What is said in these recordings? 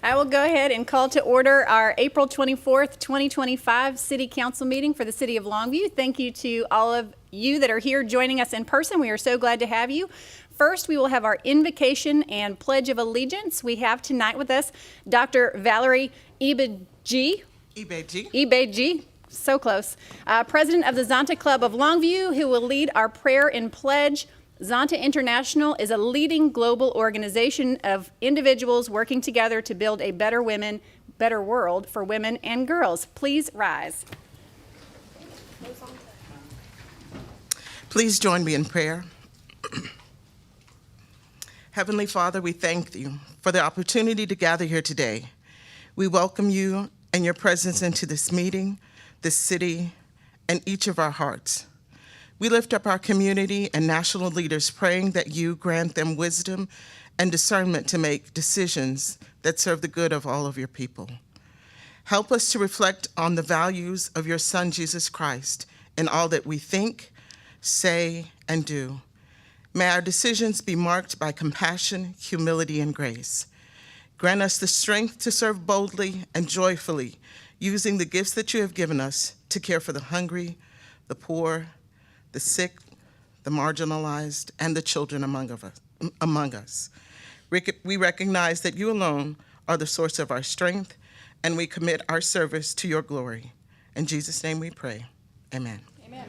I will go ahead and call to order our April 24th, 2025 City Council meeting for the City of Longview. Thank you to all of you that are here joining us in person. We are so glad to have you. First, we will have our invocation and pledge of allegiance. We have tonight with us Dr. Valerie Ibeji. So close. President of the Zonta Club of Longview, who will lead our prayer and pledge. Zonta International is a leading global organization of individuals working together to build a better world for women and girls. Please rise. Please join me in prayer. Heavenly Father, we thank you for the opportunity to gather here today. We welcome you and your presence into this meeting, this city, and each of our hearts. We lift up our community and national leaders, praying that you grant them wisdom and discernment to make decisions that serve the good of all of your people. Help us to reflect on the values of your Son, Jesus Christ, in all that we think, say, and do. May our decisions be marked by compassion, humility, and grace. Grant us the strength to serve boldly and joyfully, using the gifts that you have given us to care for the hungry, the poor, the sick, the marginalized, and the children among us. We recognize that you alone are the source of our strength, and we commit our service to your glory. In Jesus' name we pray. Amen. Amen.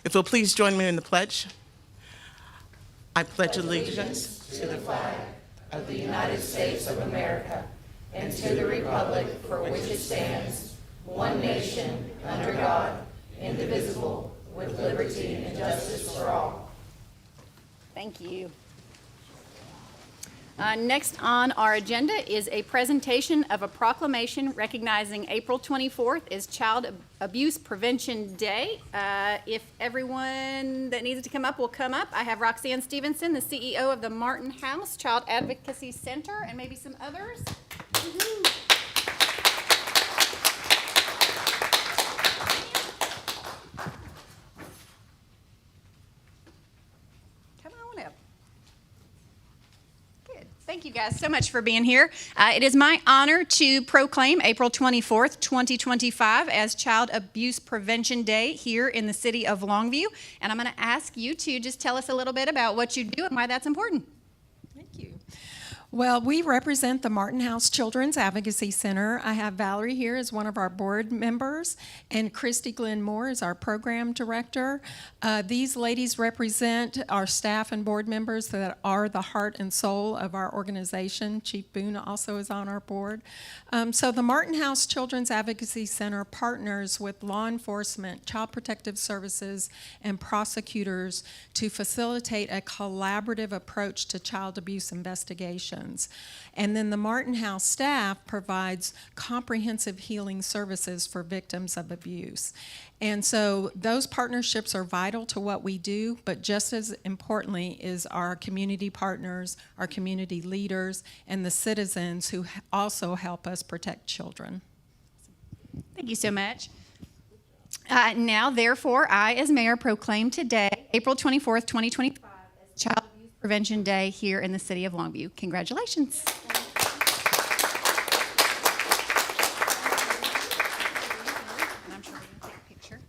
If you'll please join me in the pledge. I pledge allegiance to the flag of the United States of America and to the republic for which it stands, one nation, under God, indivisible, with liberty and justice for all. Thank you. Next on our agenda is a presentation of a proclamation recognizing April 24th as Child Abuse Prevention Day. If everyone that needs to come up will come up, I have Roxanne Stevenson, the CEO of the Martin House Child Advocacy Center, and maybe some others. Woo-hoo. Thank you guys so much for being here. It is my honor to proclaim April 24th, 2025 as Child Abuse Prevention Day here in the city of Longview. And I'm going to ask you to just tell us a little bit about what you do and why that's important. Thank you. Well, we represent the Martin House Children's Advocacy Center. I have Valerie here as one of our board members, and Christy Glenn Moore is our program director. These ladies represent our staff and board members that are the heart and soul of our organization. Chief Boone also is on our board. So the Martin House Children's Advocacy Center partners with law enforcement, child protective services, and prosecutors to facilitate a collaborative approach to child abuse investigation. And then the Martin House staff provides comprehensive healing services for victims of abuse. And so those partnerships are vital to what we do, but just as importantly is our community partners, our community leaders, and the citizens who also help us protect children. Thank you so much. Now, therefore, I, as mayor, proclaim today, April 24th, 2025, as Child Abuse Prevention Day here in the city of Longview. Congratulations. And I'm sure we're going to take a picture.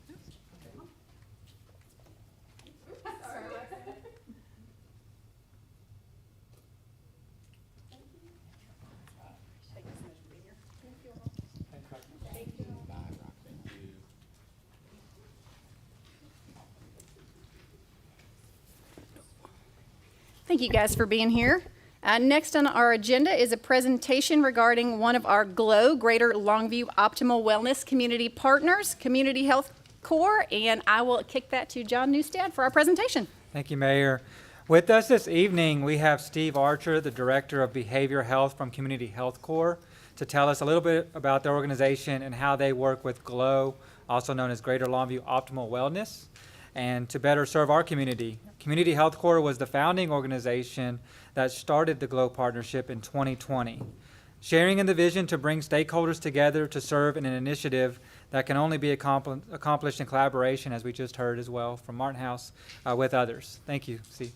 Thank you guys for being here. Next on our agenda is a presentation regarding one of our GLOW, Greater Longview Optimal Wellness Community Partners, Community Health Corps, and I will kick that to John Newstead for our presentation. Thank you, Mayor. With us this evening, we have Steve Archer, the Director of Behavioral Health from Community Health Corps, to tell us a little bit about their organization and how they work with GLOW, also known as Greater Longview Optimal Wellness, and to better serve our community. Community Health Corps was the founding organization that started the GLOW partnership in 2020, sharing in the vision to bring stakeholders together to serve in an initiative that can only be accomplished in collaboration, as we just heard as well from Martin House, with others. Thank you, Steve.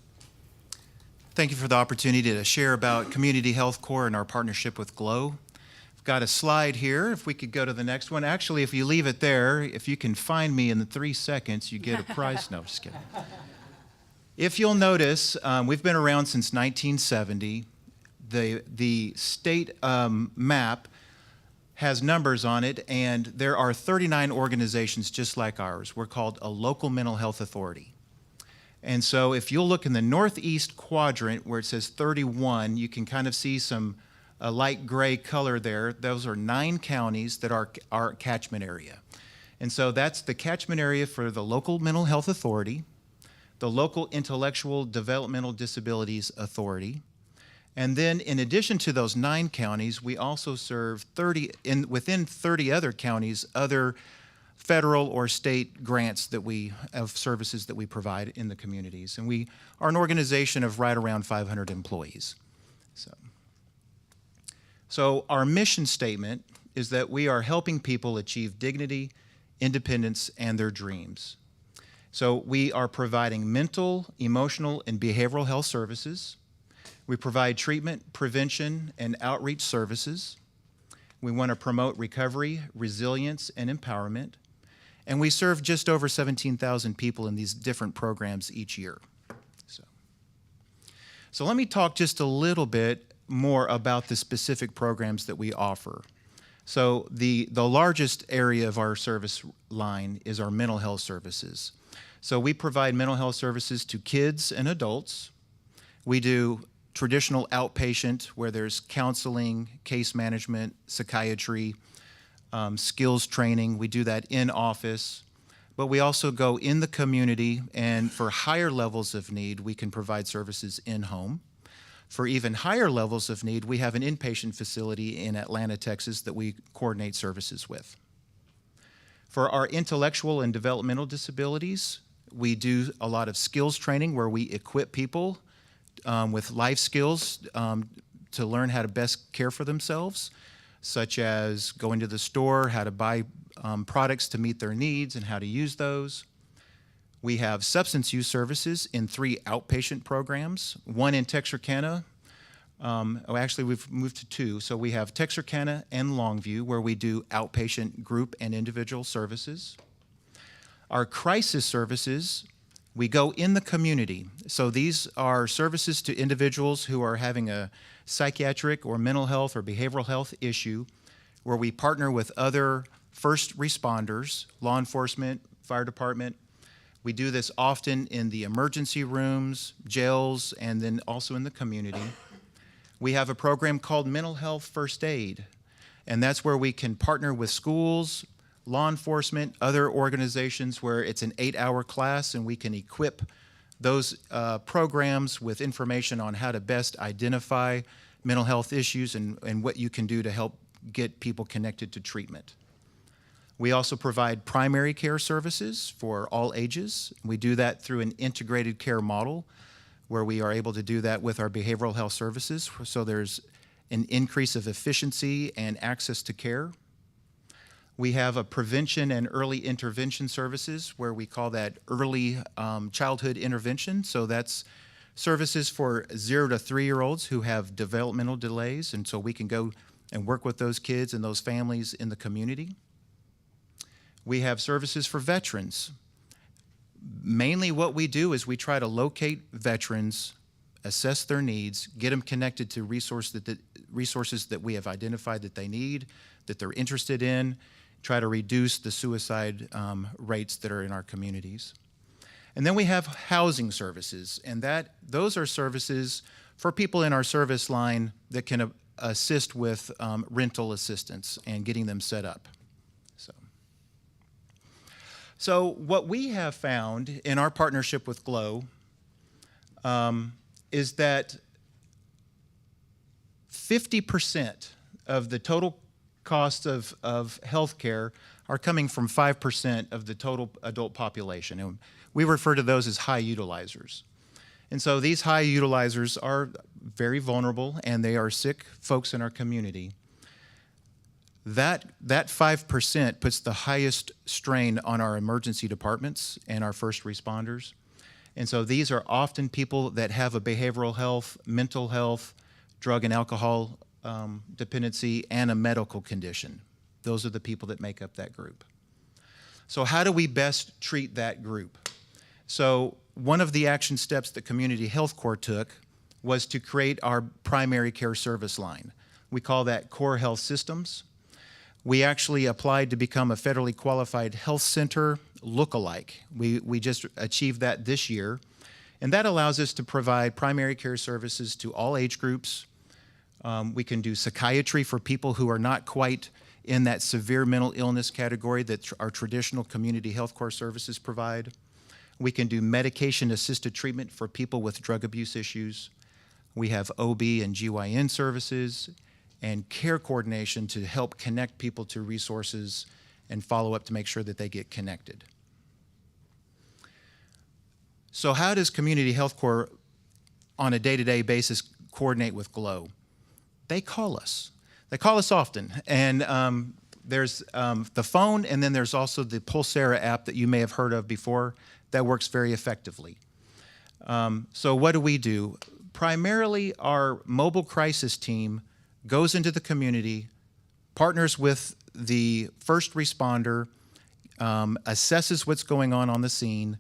Thank you for the opportunity to share about Community Health Corps and our partnership with GLOW. I've got a slide here. If we could go to the next one. Actually, if you leave it there, if you can find me in the 3 seconds, you get a prize. No, just kidding. If you'll notice, we've been around since 1970. The state map has numbers on it, and there are 39 organizations just like ours. We're called a local mental health authority. And so if you'll look in the northeast quadrant where it says 31, you can kind of see a light gray color there. Those are 9 counties that are our catchment area. And so that's the catchment area for the local mental health authority, the local intellectual developmental disabilities authority. And then in addition to those 9 counties, we also serve within 30 other counties, other federal or state grants of services that we provide in the communities. And we are an organization of right around 500 employees. So our mission statement is that we are helping people achieve dignity, independence, and their dreams. So we are providing mental, emotional, and behavioral health services. We provide treatment, prevention, and outreach services. We want to promote recovery, resilience, and empowerment. And we serve just over 17,000 people in these different programs each year. So let me talk just a little bit more about the specific programs that we offer. So the largest area of our service line is our mental health services. So we provide mental health services to kids and adults. We do traditional outpatient where there's counseling, case management, psychiatry, skills training. We do that in office, but we also go in the community, and for higher levels of need, we can provide services in home. For even higher levels of need, we have an inpatient facility in Atlanta, Texas that we coordinate services with. For our intellectual and developmental disabilities, we do a lot of skills training where we equip people with life skills to learn how to best care for themselves, such as going to the store, how to buy products to meet their needs and how to use those. We have substance use services in 3 outpatient programs, one in Texarkana. Actually, we've moved to 2. So we have Texarkana and Longview where we do outpatient group and individual services. Our crisis services, we go in the community. So these are services to individuals who are having a psychiatric or mental health or behavioral health issue where we partner with other first responders, law enforcement, fire department. We do this often in the emergency rooms, jails, and then also in the community. We have a program called Mental Health First Aid, and that's where we can partner with schools, law enforcement, other organizations where it's an 8-hour class, and we can equip those programs with information on how to best identify mental health issues and what you can do to help get people connected to treatment. We also provide primary care services for all ages. We do that through an integrated care model where we are able to do that with our behavioral health services, so there's an increase of efficiency and access to care. We have a prevention and early intervention services where we call that early childhood intervention. So that's services for 0 to 3-year-olds who have developmental delays, and so we can go and work with those kids and those families in the community. We have services for veterans. Mainly what we do is we try to locate veterans, assess their needs, get them connected to resources that we have identified that they need, that they're interested in, try to reduce the suicide rates that are in our communities. And then we have housing services, and those are services for people in our service line that can assist with rental assistance and getting them set up. So what we have found in our partnership with GLOW is that 50% of the total cost of health care are coming from 5% of the total adult population. And we refer to those as high utilizers. And so these high utilizers are very vulnerable, and they are sick folks in our community. That 5% puts the highest strain on our emergency departments and our first responders. And so these are often people that have a behavioral health, mental health, drug and alcohol dependency, and a medical condition. Those are the people that make up that group. So how do we best treat that group? So one of the action steps that Community Health Corps took was to create our primary care service line. We call that Core Health Systems. We actually applied to become a federally qualified health center lookalike. We just achieved that this year. And that allows us to provide primary care services to all age groups. We can do psychiatry for people who are not quite in that severe mental illness category that our traditional community health care services provide. We can do medication-assisted treatment for people with drug abuse issues. We have OB and GYN services and care coordination to help connect people to resources and follow up to make sure that they get connected. So how does Community Health Corps on a day-to-day basis coordinate with GLOW? They call us. They call us often. And there's the phone, and then there's also the Pulsera app that you may have heard of before that works very effectively. So what do? Primarily, our mobile crisis team goes into the community, partners with the first responder, assesses what's going on the scene,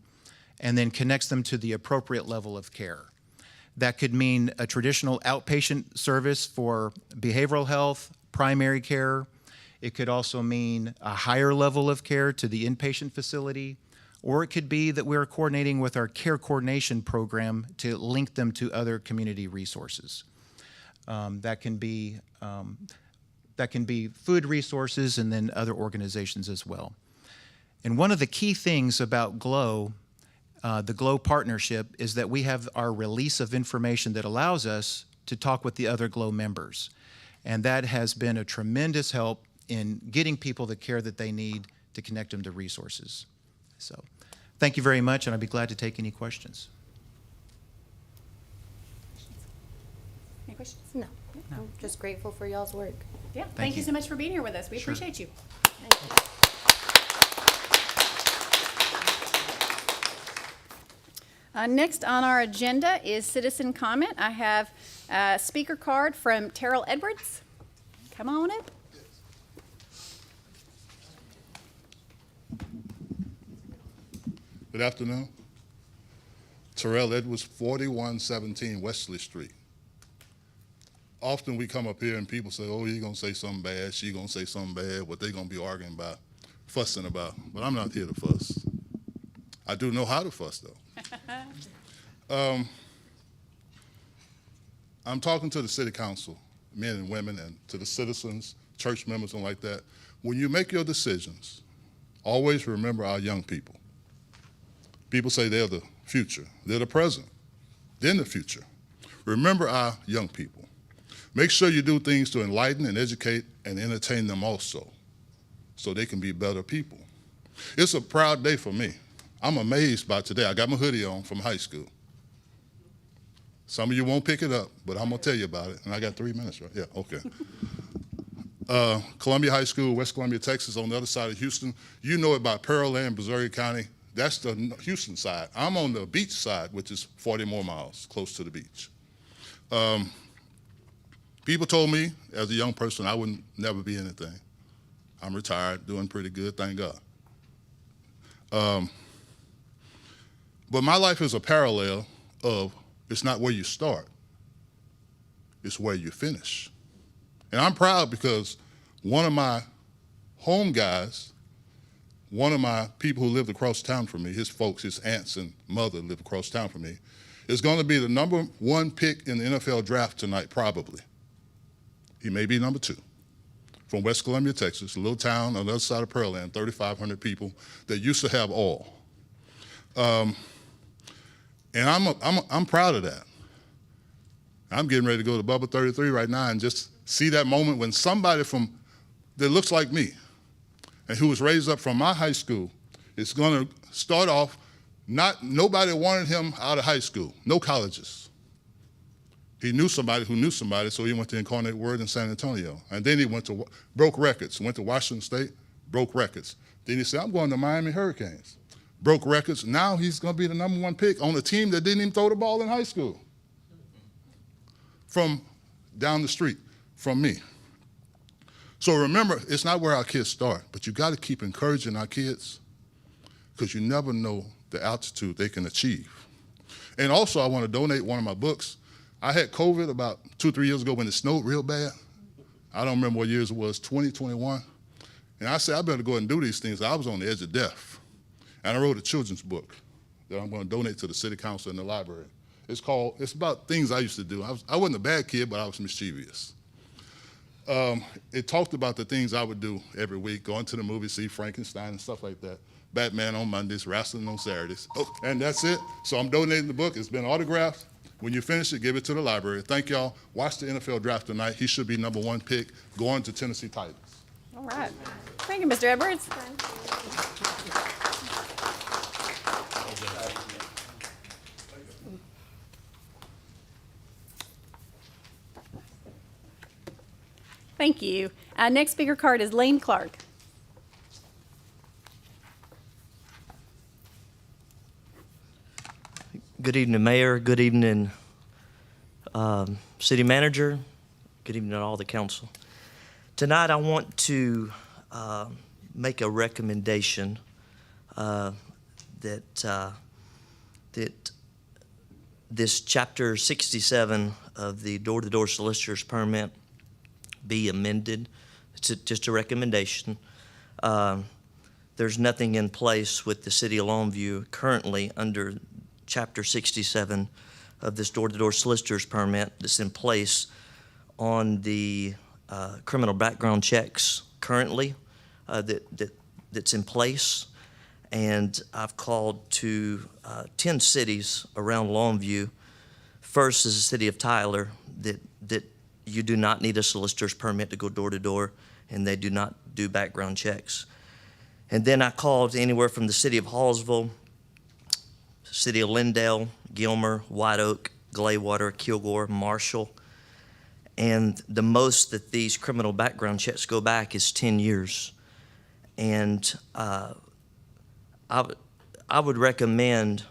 and then connects them to the appropriate level of care. That could mean a traditional outpatient service for behavioral health, primary care. It could also mean a higher level of care to the inpatient facility, or it could be that we're coordinating with our care coordination program to link them to other community resources. That can be food resources and then other organizations as well. And one of the key things about GLOW, the GLOW partnership, is that we have our release of information that allows us to talk with the other GLOW members. And that has been a tremendous help in getting people the care that they need to connect them to resources. So thank you very much, and I'd be glad to take any questions. Any questions? No, I'm just grateful for y'all's work. Yeah, thank you you. so much for being here with us. We Sure. appreciate you. Thank you. Next on our agenda is citizen comment. I have a speaker card from Terrell Edwards. Come on up. Good afternoon. Terrell Edwards, 4117 Wesley Street. Often we come up here and people say, oh, you're going to say something bad, she's going to say something bad, what they're going to be arguing about, fussing about. But I'm not here to fuss. I do know how to fuss, though. I'm talking to the city council, men and women, and to the citizens, church members, and like that. When you make your decisions, always remember our young people. People say they're the future. They're the present. Then the future. Remember our young people. Make sure you do things to enlighten and educate and entertain them also, so they can be better people. It's a proud day for me. I'm amazed by today. I got my hoodie on from high school. Some of you won't pick it up, but I'm going to tell you about it. And I got 3 minutes, right? Yeah, okay. Columbia High School, West Columbia, Texas, on the other side of Houston. You know about Pearland, Brazoria County. That's the Houston side. I'm on the beach side, which is 40 more miles, close to the beach. People told me, as a young person, I would never be anything. I'm retired, doing pretty good, thank God. But my life is a parallel of, it's not where you start, it's where you finish. And I'm proud because one of my home guys, one of my people who lived across town from me, his folks, his aunts and mother lived across town from me, is going to be the #1 pick in the NFL draft tonight, probably. He may be #2. From West Columbia, Texas, a little town on the other side of Pearland, 3,500 people that used to have all. And I'm proud of that. I'm getting ready to go to Bubba 33 right now and just see that moment when somebody that looks like me and who was raised up from my high school is going to start off, nobody wanted him out of high school, no colleges. He knew somebody who knew somebody, so he went to Incarnate Word in San Antonio. And then he broke records, went to Washington State, broke records. Then he said, I'm going to Miami Hurricanes. broke records. Now he's going to be the #1 pick on a team that didn't even throw the ball in high school. From down the street from me. So remember, it's not where our kids start, but you got to keep encouraging our kids because you never know the altitude they can achieve. And also, I want to donate one of my books. I had COVID about 2-3 years ago when it snowed real bad. I don't remember what years it was, 2021. And I said, I better go ahead and do these things. I was on the edge of death. And I wrote a children's book that I'm going to donate to the city council and the library. It's about things I used to do. I wasn't a bad kid, but I was mischievous. It talked about the things I would do every week, going to the movie, see Frankenstein and stuff like that. Batman on Mondays, wrestling on Saturdays. Oh, and that's it. So I'm donating the book. It's been autographed. When you finish it, give it to the library. Thank y'all. Watch the NFL draft tonight. He should be #1 pick going to Tennessee Titans. All right. Thank you, Mr. Edwards. Thank you. Next speaker card is Lane Clark. Good evening, Mayor. Good evening, City Manager. Good evening to all the council. Tonight, I want to make a recommendation that this Chapter 67 of the door-to-door solicitor's permit be amended. It's just a recommendation. There's nothing in place with the City of Longview currently under Chapter 67 of this door-to-door solicitor's permit that's in place on the criminal background checks currently that's in place. And I've called to 10 cities around Longview. First is the city of Tyler, that you do not need a solicitor's permit to go door to door, and they do not do background checks. And then I called anywhere from the city of Hallsville, city of Lindale, Gilmer, White Oak, Glaywater, Kilgore, Marshall. And the most that these criminal background checks go back is 10 years. And I would recommend,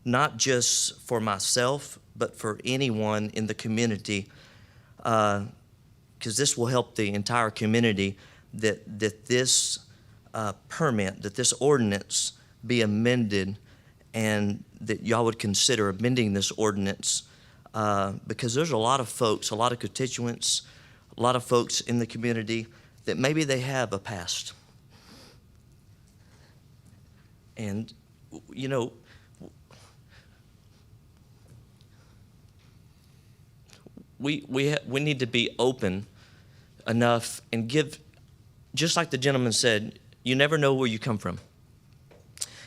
not just for myself, but for anyone in the community, because this will help the entire community, that this permit, that this ordinance be amended, and that y'all would consider amending this ordinance, because there's a lot of folks, a lot of constituents, a lot of folks in the community that maybe they have a past. And, you know, we need to be open enough and give, just like the gentleman said, you never know where you come from.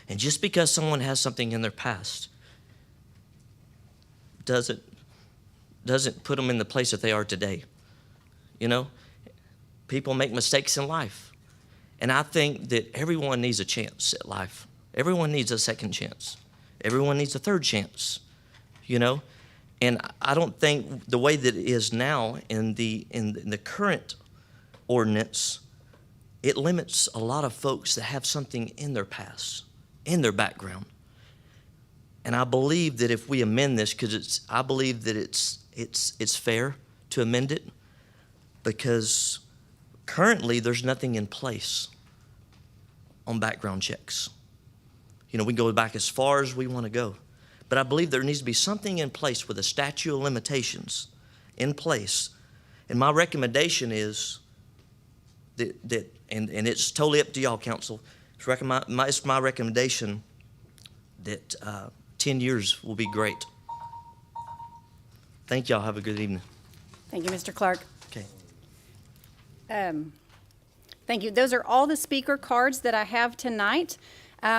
And just because someone has something in their past doesn't put them in the place that they are today. You know, people make mistakes in life. And I think that everyone needs a chance at life. Everyone needs a second chance. Everyone needs a third chance, you know? And I don't think the way that it is now in the current ordinance, it limits a lot of folks that have something in their past, in their background. And I believe that if we amend this, because I believe that it's fair to amend it, because currently there's nothing in place on background checks. You know, we can go back as far as we want to go. But I believe there needs to be something in place with a statute of limitations in place. And my recommendation is that and it's totally up to y'all, council. It's my recommendation that 10 years will be great. Thank y'all. Have a good evening. Thank you, Mr. Clark. Okay. Thank you. Those are all the speaker cards that I have tonight.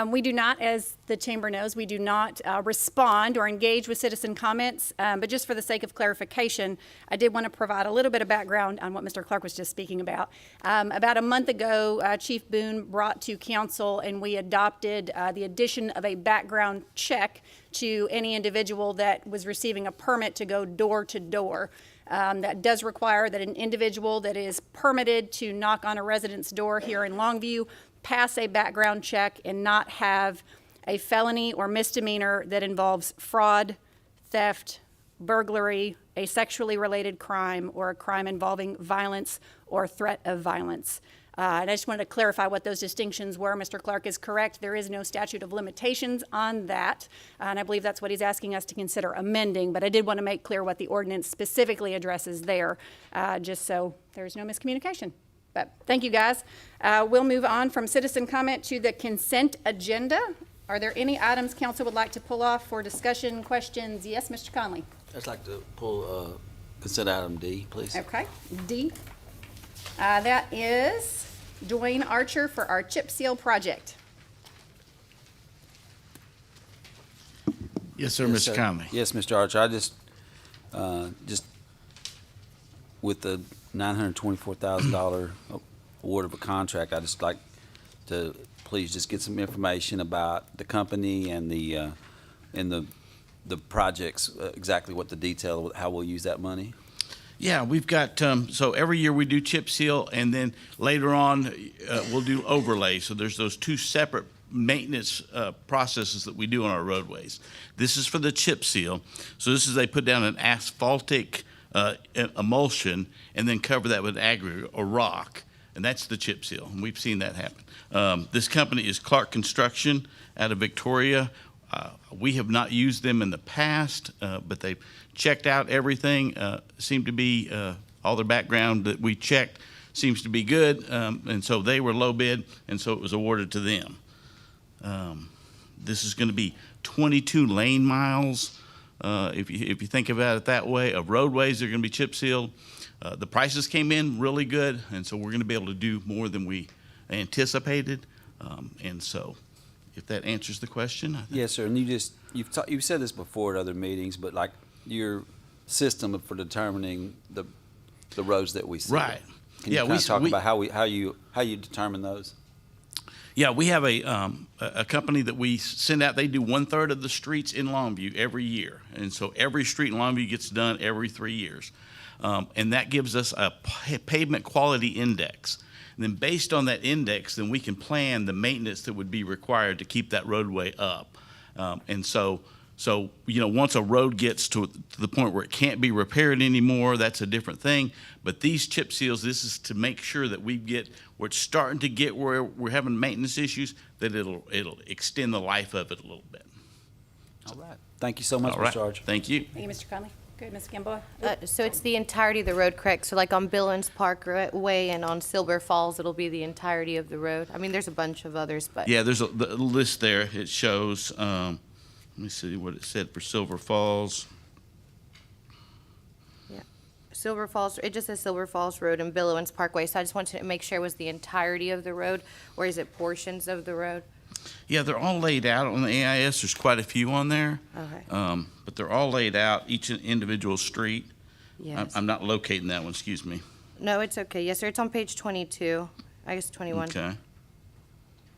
We do not, as the chamber knows, we do not respond or engage with citizen comments, but just for the sake of clarification, I did want to provide a little bit of background on what Mr. Clark was just speaking about. About a month ago, Chief Boone brought to council and we adopted the addition of a background check to any individual that was receiving a permit to go door to door. That does require that an individual that is permitted to knock on a resident's door here in Longview pass a background check and not have a felony or misdemeanor that involves fraud, theft, burglary, a sexually related crime, or a crime involving violence or threat of violence. And I just wanted to clarify what those distinctions were. Mr. Clark is correct. There is no statute of limitations on that. And I believe that's what he's asking us to consider amending. But I did want to make clear what the ordinance specifically addresses there, just so there's no miscommunication. But thank you, guys. We'll move on from citizen comment to the consent agenda. Are there any items council would like to pull off for discussion, questions? Yes, Mr. Conley. I'd like to pull consent item D, please. Okay, D. That is Dwayne Archer for our chip seal project. Yes, sir, Mr. Conley. Yes, Mr. Archer, I just with the $924,000 award of a contract, I'd just like to please just get some information about the company and the projects, exactly what the detail, how we'll use that money. Yeah, we've got, so every year we do chip seal, and then later on, we'll do overlay. So there's those two separate maintenance processes that we do on our roadways. This is for the chip seal. So this is they put down an asphaltic emulsion and then cover that with aggregate or rock, and that's the chip seal, and we've seen that happen. This company is Clark Construction out of Victoria. We have not used them in the past, but they've checked out everything, seemed to be, all their background that we checked seems to be good, and so they were low bid, and so it was awarded to them. This is going to be 22 lane miles, if you think about it that way, of roadways that are going to be chip sealed. The prices came in really good, and so we're going to be able to do more than we anticipated, and so if that answers the question. I think. Yes, sir, and you've said this before at other meetings, but like your system for determining the roads that we see. Right. Can you kind of talk about how you determine those? Yeah, we have a company that we send out. They do 1/3 of the streets in Longview every year, and so every street in Longview gets done every 3 years, and that gives us a pavement quality index. And then based on that index, then we can plan the maintenance that would be required to keep that roadway up. And so once a road gets to the point where it can't be repaired anymore, that's a different thing. But these chip seals, this is to make sure that we're starting to get where we're having maintenance issues, that it'll extend the life of it a little bit. All right. Thank you so much, Mr. Archer. Thank you. Thank you, Mr. Conley. Good, Ms. Gamboa. So it's the entirety of the road, correct? So like on Billings Parkway and on Silver Falls, it'll be the entirety of the road? I mean, there's a bunch of others, but. Yeah, there's the list there. It shows, let me see what it said for Silver Falls. Yeah. Silver Falls, it just says Silver Falls Road and Billings Parkway. So I just wanted to make sure it was the entirety of the road, or is it portions of the road? Yeah, they're all laid out on the AIS. There's quite a few on there. Okay. But they're all laid out, each individual street. Yes. I'm not locating that one, excuse me. No, it's okay. Yes, sir. It's on page 22. I guess 21. Okay.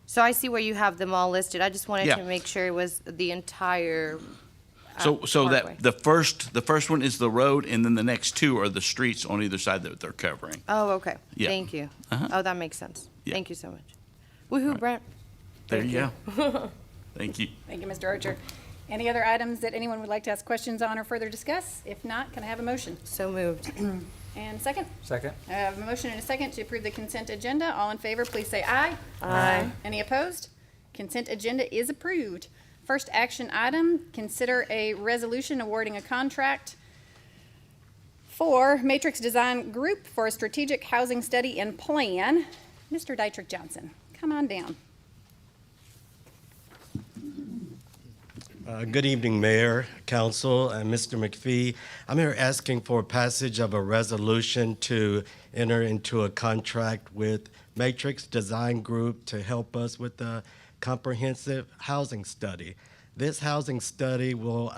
So I see where you have them all listed. I just wanted Yeah. to make sure it was the entire So parkway. that the first one is the road, and then the next two are the streets on either side that they're covering. Oh, okay. Yeah. Thank you. Uh-huh. Oh, that makes sense. Yeah. Thank you so much. Woohoo, Brent. There Thank you go. Thank you. Thank you, Mr. Archer. Any other items that anyone would like to ask questions on or further discuss? If not, can I have a motion? So moved. And second? Second? I have a motion and a second to approve the consent agenda. All in favor, please say aye. Aye. Any opposed? Consent agenda is approved. First action item, consider a resolution awarding a contract for Matrix Design Group for a strategic housing study and plan. Mr. Dietrich Johnson, come on down. Good evening, Mayor, Council, and Mr. McPhee. I'm here asking for passage of a resolution to enter into a contract with Matrix Design Group to help us with the comprehensive housing study. This housing study will,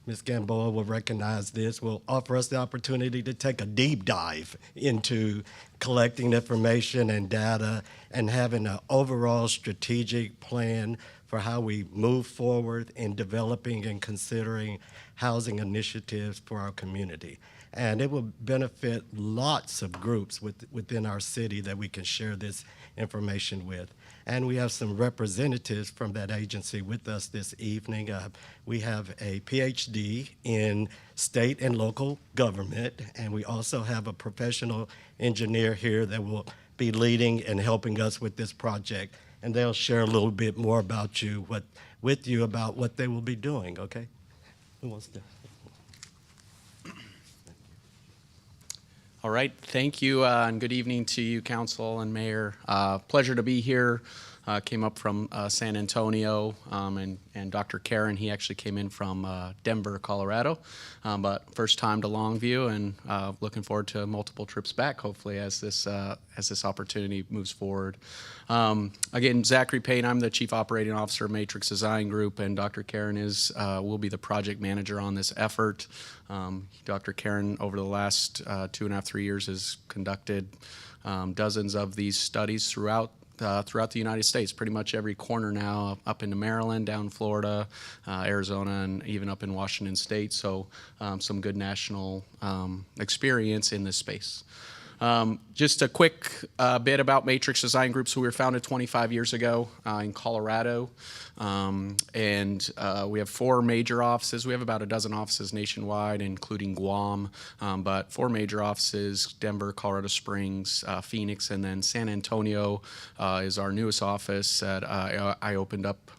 Ms. Gamboa will recognize this, will offer us the opportunity to take a deep dive into collecting information and data and having an overall strategic plan for how we move forward in developing and considering housing initiatives for our community. And it will benefit lots of groups within our city that we can share this information with. And we have some representatives from that agency with us this evening. We have a PhD in state and local government, and we also have a professional engineer here that will be leading and helping us with this project. And they'll share a little bit more about with you about what they will be doing, okay? Who wants to? All right, thank you, and good evening to you, Council and Mayor. Pleasure to be here. Came up from San Antonio, and Dr. Karen, he actually came in from Denver, Colorado, but first time to Longview, and looking forward to multiple trips back, hopefully, as this opportunity moves forward. Again, Zachary Payne, I'm the Chief Operating Officer of Matrix Design Group, and Dr. Karen will be the project manager on this effort. Dr. Karen, over the last 2.5, 3 years, has conducted dozens of these studies throughout the United States, pretty much every corner now, up into Maryland, down Florida, Arizona, and even up in Washington State. So some good national experience in this space. Just a quick bit about Matrix Design Group. So we were founded 25 years ago in Colorado, and we have 4 major offices. We have about a dozen offices nationwide, including Guam, but 4 major offices: Denver, Colorado Springs, Phoenix, and then San Antonio is our newest office that I opened up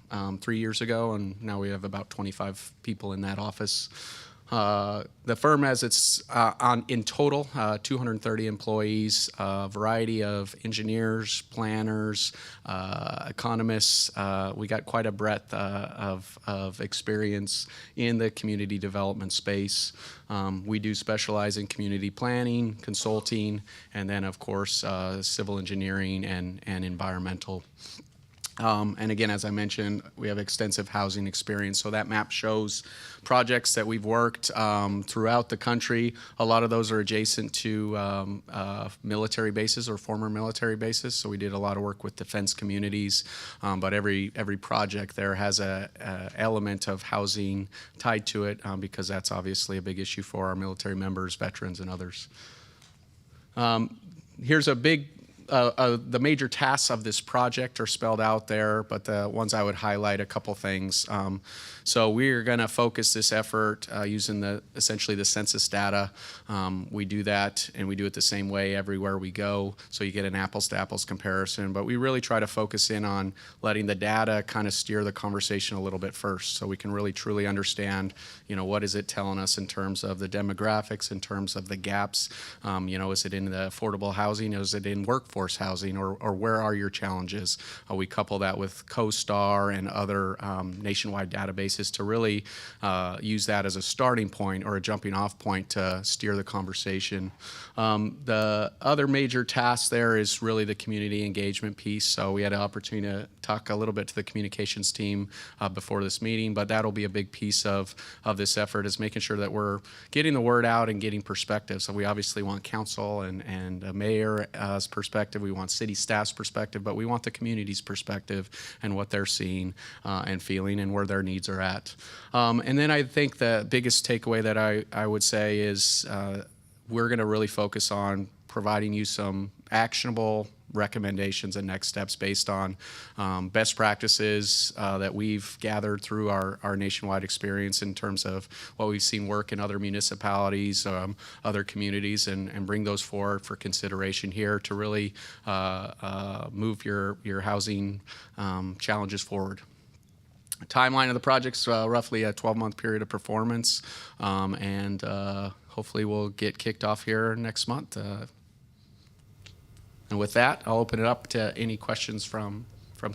3 years ago, and now we have about 25 people in that office. The firm has in total 230 employees, a variety of engineers, planners, economists. We got quite a breadth of experience in the community development space. We do specialize in community planning, consulting, and then of course civil engineering and environmental. And again, as I mentioned, we have extensive housing experience. So that map shows projects that we've worked throughout the country. A lot of those are adjacent to military bases or former military bases. So we did a lot of work with defense communities. But every project there has a element of housing tied to it because that's obviously a big issue for our military members, veterans, and others. Here's a big the major tasks of this project are spelled out there, but the ones I would highlight, a couple things. So we're going to focus this effort using essentially the census data. We do that, and we do it the same way everywhere we go, so you get an apples-to-apples comparison. But we really try to focus in on letting the data kind of steer the conversation a little bit first, so we can really truly understand, what is it telling us in terms of the demographics, in terms of the gaps. Is it in the affordable housing? Is it in workforce housing, or where are your challenges? We couple that with CoStar and other nationwide databases to really use that as a starting point or a jumping off point to steer the conversation. The other major task there is really the community engagement piece. So we had an opportunity to talk a little bit to the communications team before this meeting, but that'll be a big piece of this effort, is making sure that we're getting the word out and getting perspective. So we obviously want council and a mayor's perspective. We want city staff's perspective, but we want the community's perspective and what they're seeing and feeling and where their needs are at. And then I think the biggest takeaway that I would say is we're going to really focus on providing you some actionable recommendations and next steps based on best practices that we've gathered through our nationwide experience in terms of what we've seen work in other municipalities, other communities, and bring those forward for consideration here to really move your housing challenges forward. Timeline of the project's roughly a 12-month period of performance, and hopefully we'll get kicked off here next month. And with that, I'll open it up to any questions from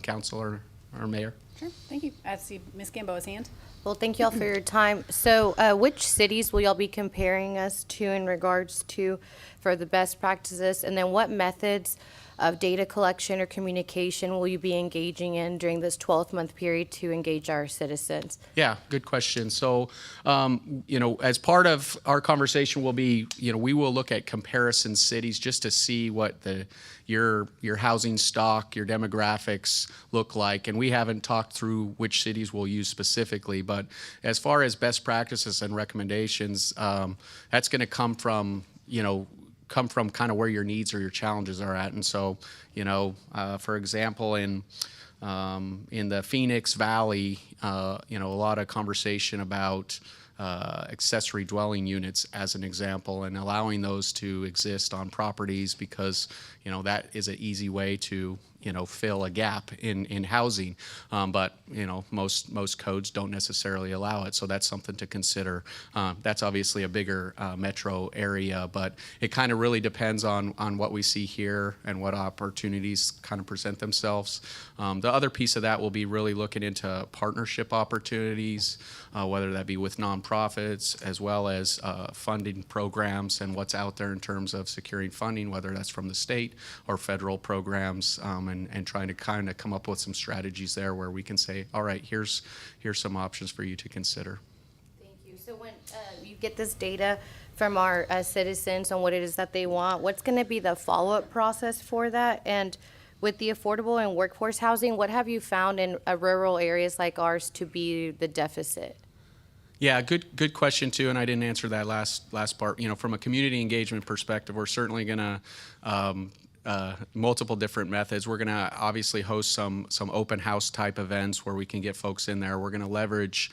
council or mayor. Sure, thank you. I see Ms. Gamboa's hand. Well, thank you all for your time. So which cities will y'all be comparing us to in regards to for the best practices? And then what methods of data collection or communication will you be engaging in during this 12-month period to engage our citizens? Yeah, good question. So, as part of our conversation will be, we will look at comparison cities just to see what your housing stock, your demographics look like. And we haven't talked through which cities we'll use specifically, but as far as best practices and recommendations, that's going to come from kind of where your needs or your challenges are at. And so, for example, in the Phoenix Valley, a lot of conversation about accessory dwelling units as an example, and allowing those to exist on properties because, that is an easy way to, fill a gap in housing. But, most codes don't necessarily allow it. So that's something to consider. That's obviously a bigger metro area, but it kind of really depends on what we see here and what opportunities kind of present themselves. The other piece of that will be really looking into partnership opportunities, whether that be with nonprofits as well as funding programs and what's out there in terms of securing funding, whether that's from the state or federal programs, and trying to kind of come up with some strategies there where we can say, all right, here's some options for you to consider. Thank you. So when you get this data from our citizens on what it is that they want, what's going to be the follow-up process for that? And with the affordable and workforce housing, what have you found in rural areas like ours to be the deficit? Yeah, good question too, and I didn't answer that last part. From a community engagement perspective, we're certainly going to multiple different methods. We're going to obviously host some open house type events where we can get folks in there. We're going to leverage,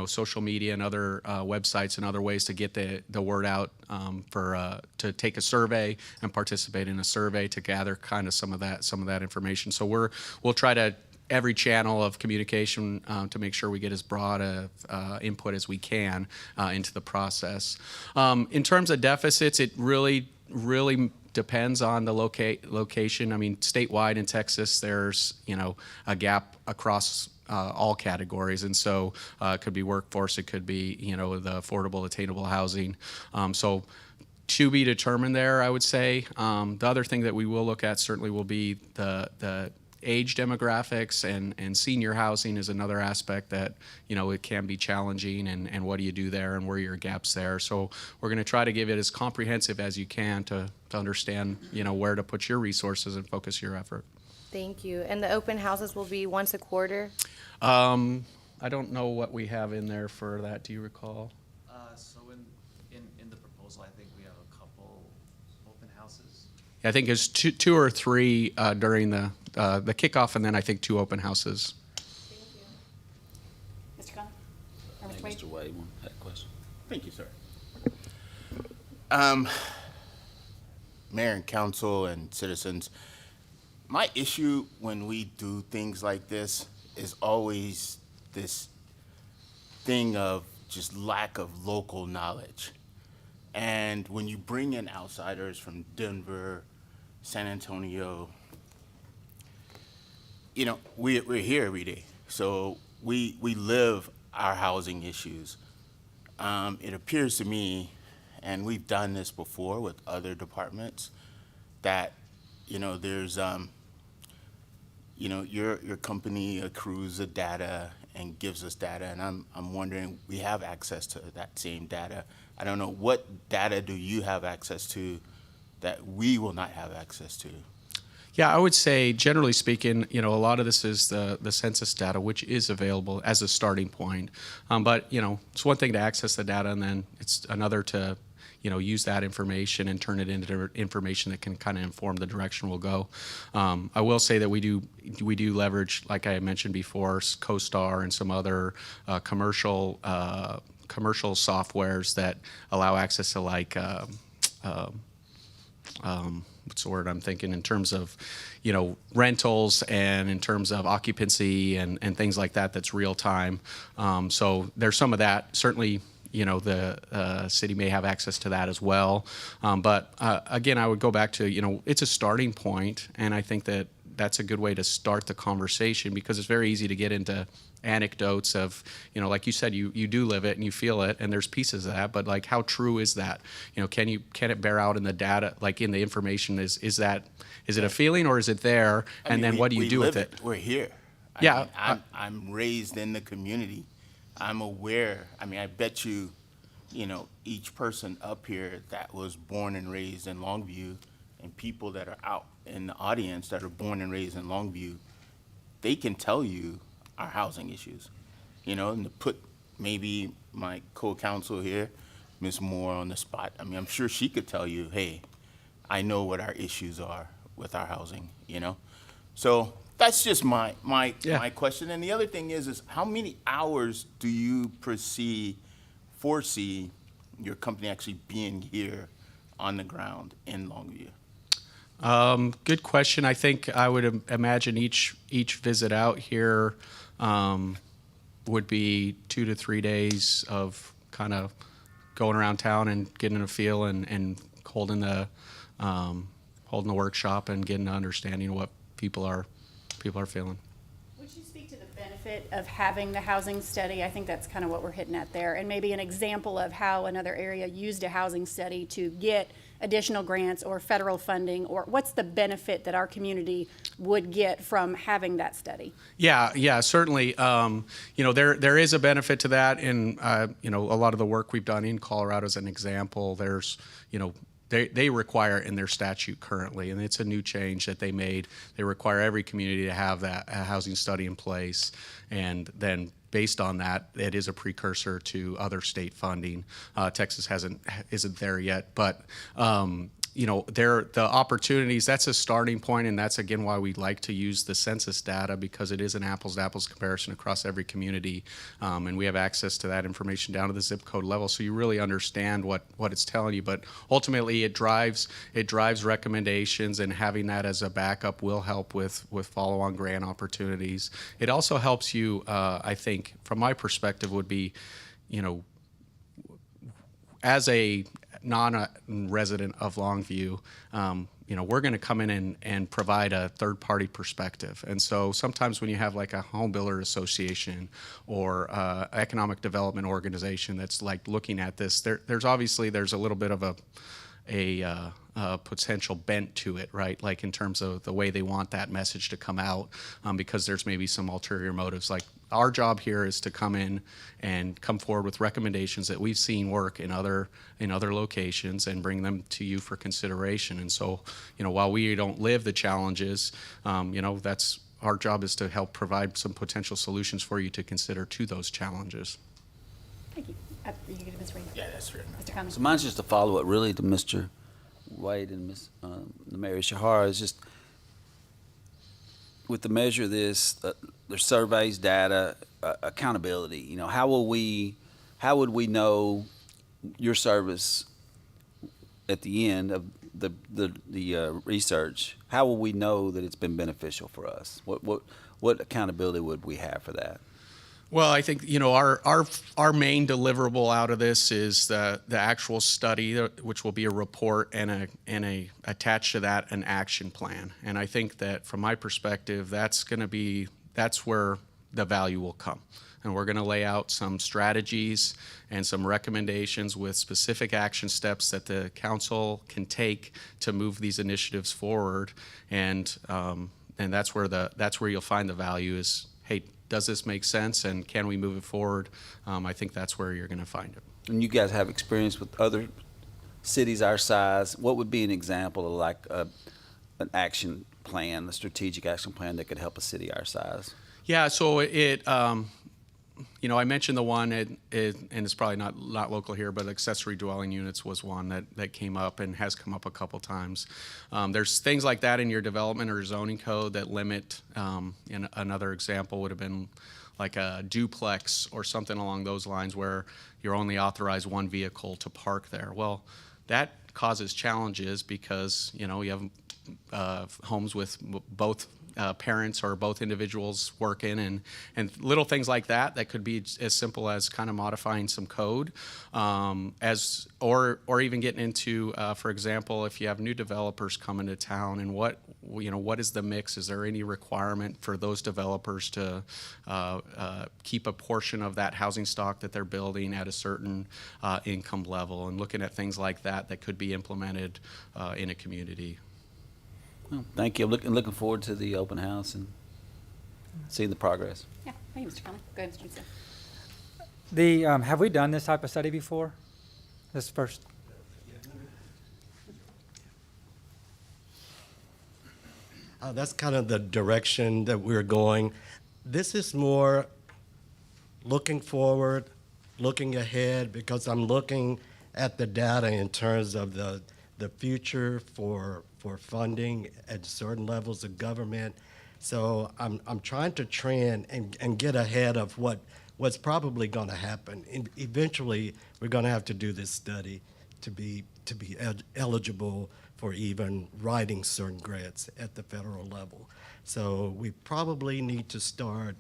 social media and other websites and other ways to get the word out to take a survey and participate in a survey to gather kind of some of that information. So we'll try to every channel of communication to make sure we get as broad a input as we can into the process. In terms of deficits, it really depends on the location. I mean, statewide in Texas, there's a gap across all categories, and so it could be workforce, it could be the affordable, attainable housing. So to be determined there, I would say. The other thing that we will look at certainly will be the age demographics, and senior housing is another aspect that it can be challenging, and what do you do there and where are your gaps there. So we're going to try to give it as comprehensive as you can to understand where to put your resources and focus your effort. Thank you. And the open houses will be once a quarter? I don't know what we have in there for that. Do you recall? So in the proposal, I think we have a couple open houses. I think it's two or three during the kickoff, and then I think 2 open houses. Thank you. Mr. Connor? Or I Mr. think Wade? Mr. Wade had a question. Thank you, sir. Mayor and council and citizens, my issue when we do things like this is always this thing of just lack of local knowledge. And when you bring in outsiders from Denver, San Antonio, we're here every day. So we live our housing issues. It appears to me, and we've done this before with other departments, that there's your company accrues the data and gives us data, and I'm wondering, we have access to that same data. I don't know, what data do you have access to that we will not have access to? Yeah, I would say, generally speaking, a lot of this is the census data, which is available as a starting point. But, it's one thing to access the data, and then it's another to, use that information and turn it into information that can kind of inform the direction we'll go. I will say that we do leverage, like I mentioned before, CoStar and some other commercial softwares that allow access to what's the word I'm thinking, in terms of, rentals and in terms of occupancy and things like that, that's real time. So there's some of that. Certainly, the city may have access to that as well. But again, I would go back to, it's a starting point, and I think that that's a good way to start the conversation, because it's very easy to get into anecdotes of, like you said, you do live it and you feel it, and there's pieces of that, but like, how true is that? Can it bear out in the data, like in the information? Is it a feeling, or is it there? And then what do you do with it? We're here. Yeah. I'm raised in the community. I'm aware. I bet you, each person up here that was born and raised in Longview, and people that are out in the audience that are born and raised in Longview, they can tell you our housing issues, and to put maybe my co-counsel here, Ms. Moore, on the spot. I'm sure she could tell you, hey, I know what our issues are with our housing, So that's just my question. And the other thing is how many hours do you foresee your company actually being here on the ground in Longview? Good question. I think I would imagine each visit out here would be 2 to 3 days of kind of going around town and getting a feel and holding the workshop and getting an understanding of what people are feeling. Would you speak to the benefit of having the housing study? I think that's kind of what we're hitting at there, and maybe an example of how another area used a housing study to get additional grants or federal funding, or what's the benefit that our community would get from having that study? Yeah, certainly. There is a benefit to that, and a lot of the work we've done in Colorado as an example. There's, they require in their statute currently, and it's a new change that they made. They require every community to have that housing study in place, and then based on that, it is a precursor to other state funding. Texas isn't there yet, but the opportunities, that's a starting point, and that's again why we like to use the census data, because it is an apples to apples comparison across every community, and we have access to that information down to the zip code level, so you really understand what it's telling you. But ultimately, it drives recommendations, and having that as a backup will help with follow-on grant opportunities. It also helps you, I think, from my perspective, would be, as a non-resident of Longview, we're going to come in and provide a third-party perspective. And so sometimes when you have like a home builder association or economic development organization that's like looking at this, there's a little bit of a potential bent to it, right? Like in terms of the way they want that message to come out, because there's maybe some ulterior motives. Like our job here is to come in and come forward with recommendations that we've seen work in other locations and bring them to you for consideration. And so, while we don't live the challenges, that's our job, is to help provide some potential solutions for you to consider to those challenges. Thank you. Are you going to Ms. Reed? Yeah, that's right. Mr. Conley? So mine's just a follow-up really to Mr. Wade and the Mayor Shahar. Is just with the measure of this, there's surveys, data, accountability. How would we know your service at the end of the research? How will we know that it's been beneficial for us? What accountability would we have for that? Well, I think our main deliverable out of this is the actual study, which will be a report and attached to that an action plan. And I think that from my perspective, that's where the value will come. And we're going to lay out some strategies and some recommendations with specific action steps that the council can take to move these initiatives forward. And that's where you'll find the value is, hey, does this make sense, and can we move it forward? I think that's where you're going to find it. And you guys have experience with other cities our size. What would be an example of like an action plan, a strategic action plan that could help a city our size? Yeah, so I mentioned the one, and it's probably not local here, but accessory dwelling units was one that came up and has come up a couple times. There's things like that in your development or zoning code that limit, and another example would have been like a duplex or something along those lines where you're only authorized one vehicle to park there. Well, that causes challenges because, you have homes with both parents or both individuals working, and little things like that that could be as simple as kind of modifying some code, or even getting into, for example, if you have new developers coming to town, and what is the mix? Is there any requirement for those developers to keep a portion of that housing stock that they're building at a certain income level, and looking at things like that that could be implemented in a community. Well, thank you. I'm looking forward to the open house and seeing the progress. Yeah, thank you, Mr. Conley. Go ahead, Mr. Gibson. Have we done this type of study before? This first? That's kind of the direction that we're going. This is more looking forward, looking ahead, because I'm looking at the data in terms of the future for funding at certain levels of government. So I'm trying to trend and get ahead of what's probably going to happen. And eventually, we're going to have to do this study to be eligible for even writing certain grants at the federal level. So we probably need to start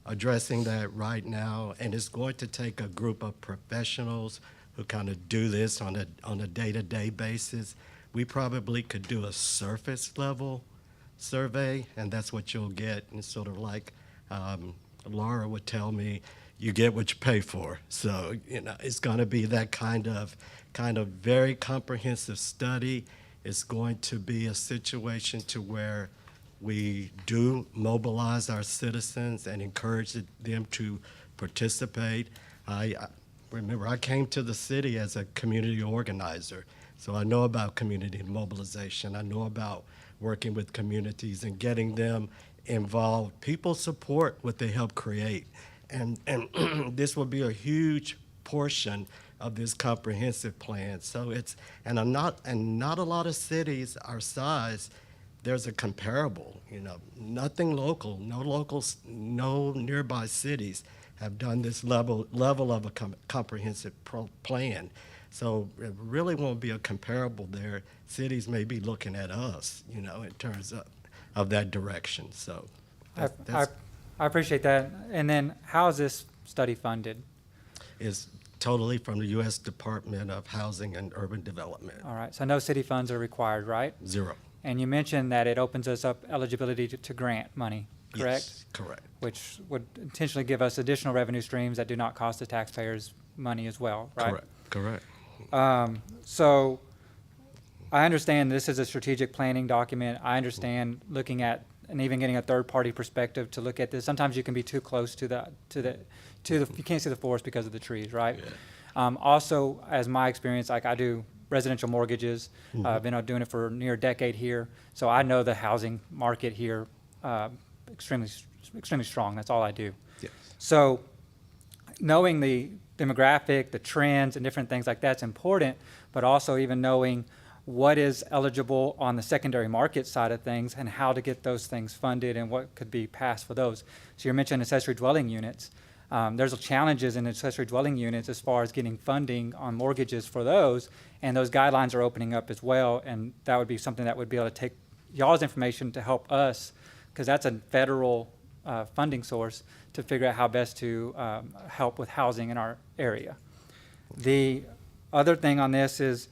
addressing that right now, and it's going to take a group of professionals who kind of do this on a day-to-day basis. We probably could do a surface level survey, and that's what you'll get. And it's sort of like Laura would tell me, you get what you pay for. So, it's going to be that kind of very comprehensive study. It's going to be a situation to where we do mobilize our citizens and encourage them to participate. Remember, I came to the city as a community organizer, so I know about community mobilization. I know about working with communities and getting them involved. People support what they help create, and this will be a huge portion of this comprehensive plan. So not a lot of cities our size, there's a comparable, nothing local, no nearby cities have done this level of a comprehensive plan. So it really won't be a comparable there. Cities may be looking at us, in terms of that direction. So I appreciate that. And then how is this study funded? It's totally from the U.S. Department of Housing and Urban Development. All right, so no city funds are required, right? Zero. And you mentioned that it opens us up eligibility to grant money, correct? Yes, correct. Which would intentionally give us additional revenue streams that do not cost the taxpayers money as well, right? Correct. So I understand this is a strategic planning document. I understand looking at and even getting a third-party perspective to look at this. Sometimes you can be too close to the you can't see the forest because of the trees, right? Yeah. Also, as my experience, like I do residential mortgages. I've been doing it for near a decade here, so I know the housing market here extremely strong. That's all I do. Yes. So knowing the demographic, the trends, and different things like that's important, but also even knowing what is eligible on the secondary market side of things and how to get those things funded and what could be passed for those. So you mentioned accessory dwelling units. There's challenges in accessory dwelling units as far as getting funding on mortgages for those, and those guidelines are opening up as well, and that would be something that would be able to take y'all's information to help us, because that's a federal funding source to figure out how best to help with housing in our area. The other thing on this is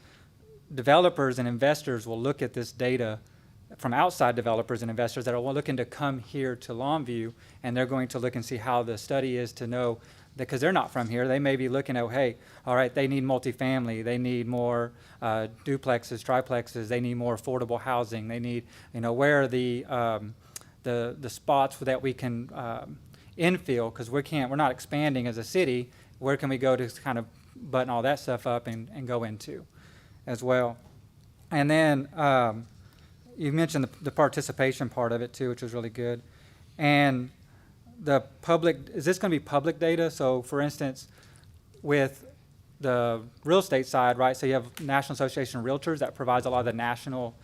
developers and investors will look at this data from outside developers and investors that are looking to come here to Longview, and they're going to look and see how the study is to know, because they're not from here. They may be looking at, hey, all right, they need multifamily, they need more duplexes, triplexes, they need more affordable housing, they need, where are the spots that we can infill, because we're not expanding as a city. Where can we go to kind of button all that stuff up and go into as well? And then you mentioned the participation part of it too, which was really good. And the public, is this going to be public data? So for instance, with the real estate side, right? So you have National Association of Realtors that provides a lot of the national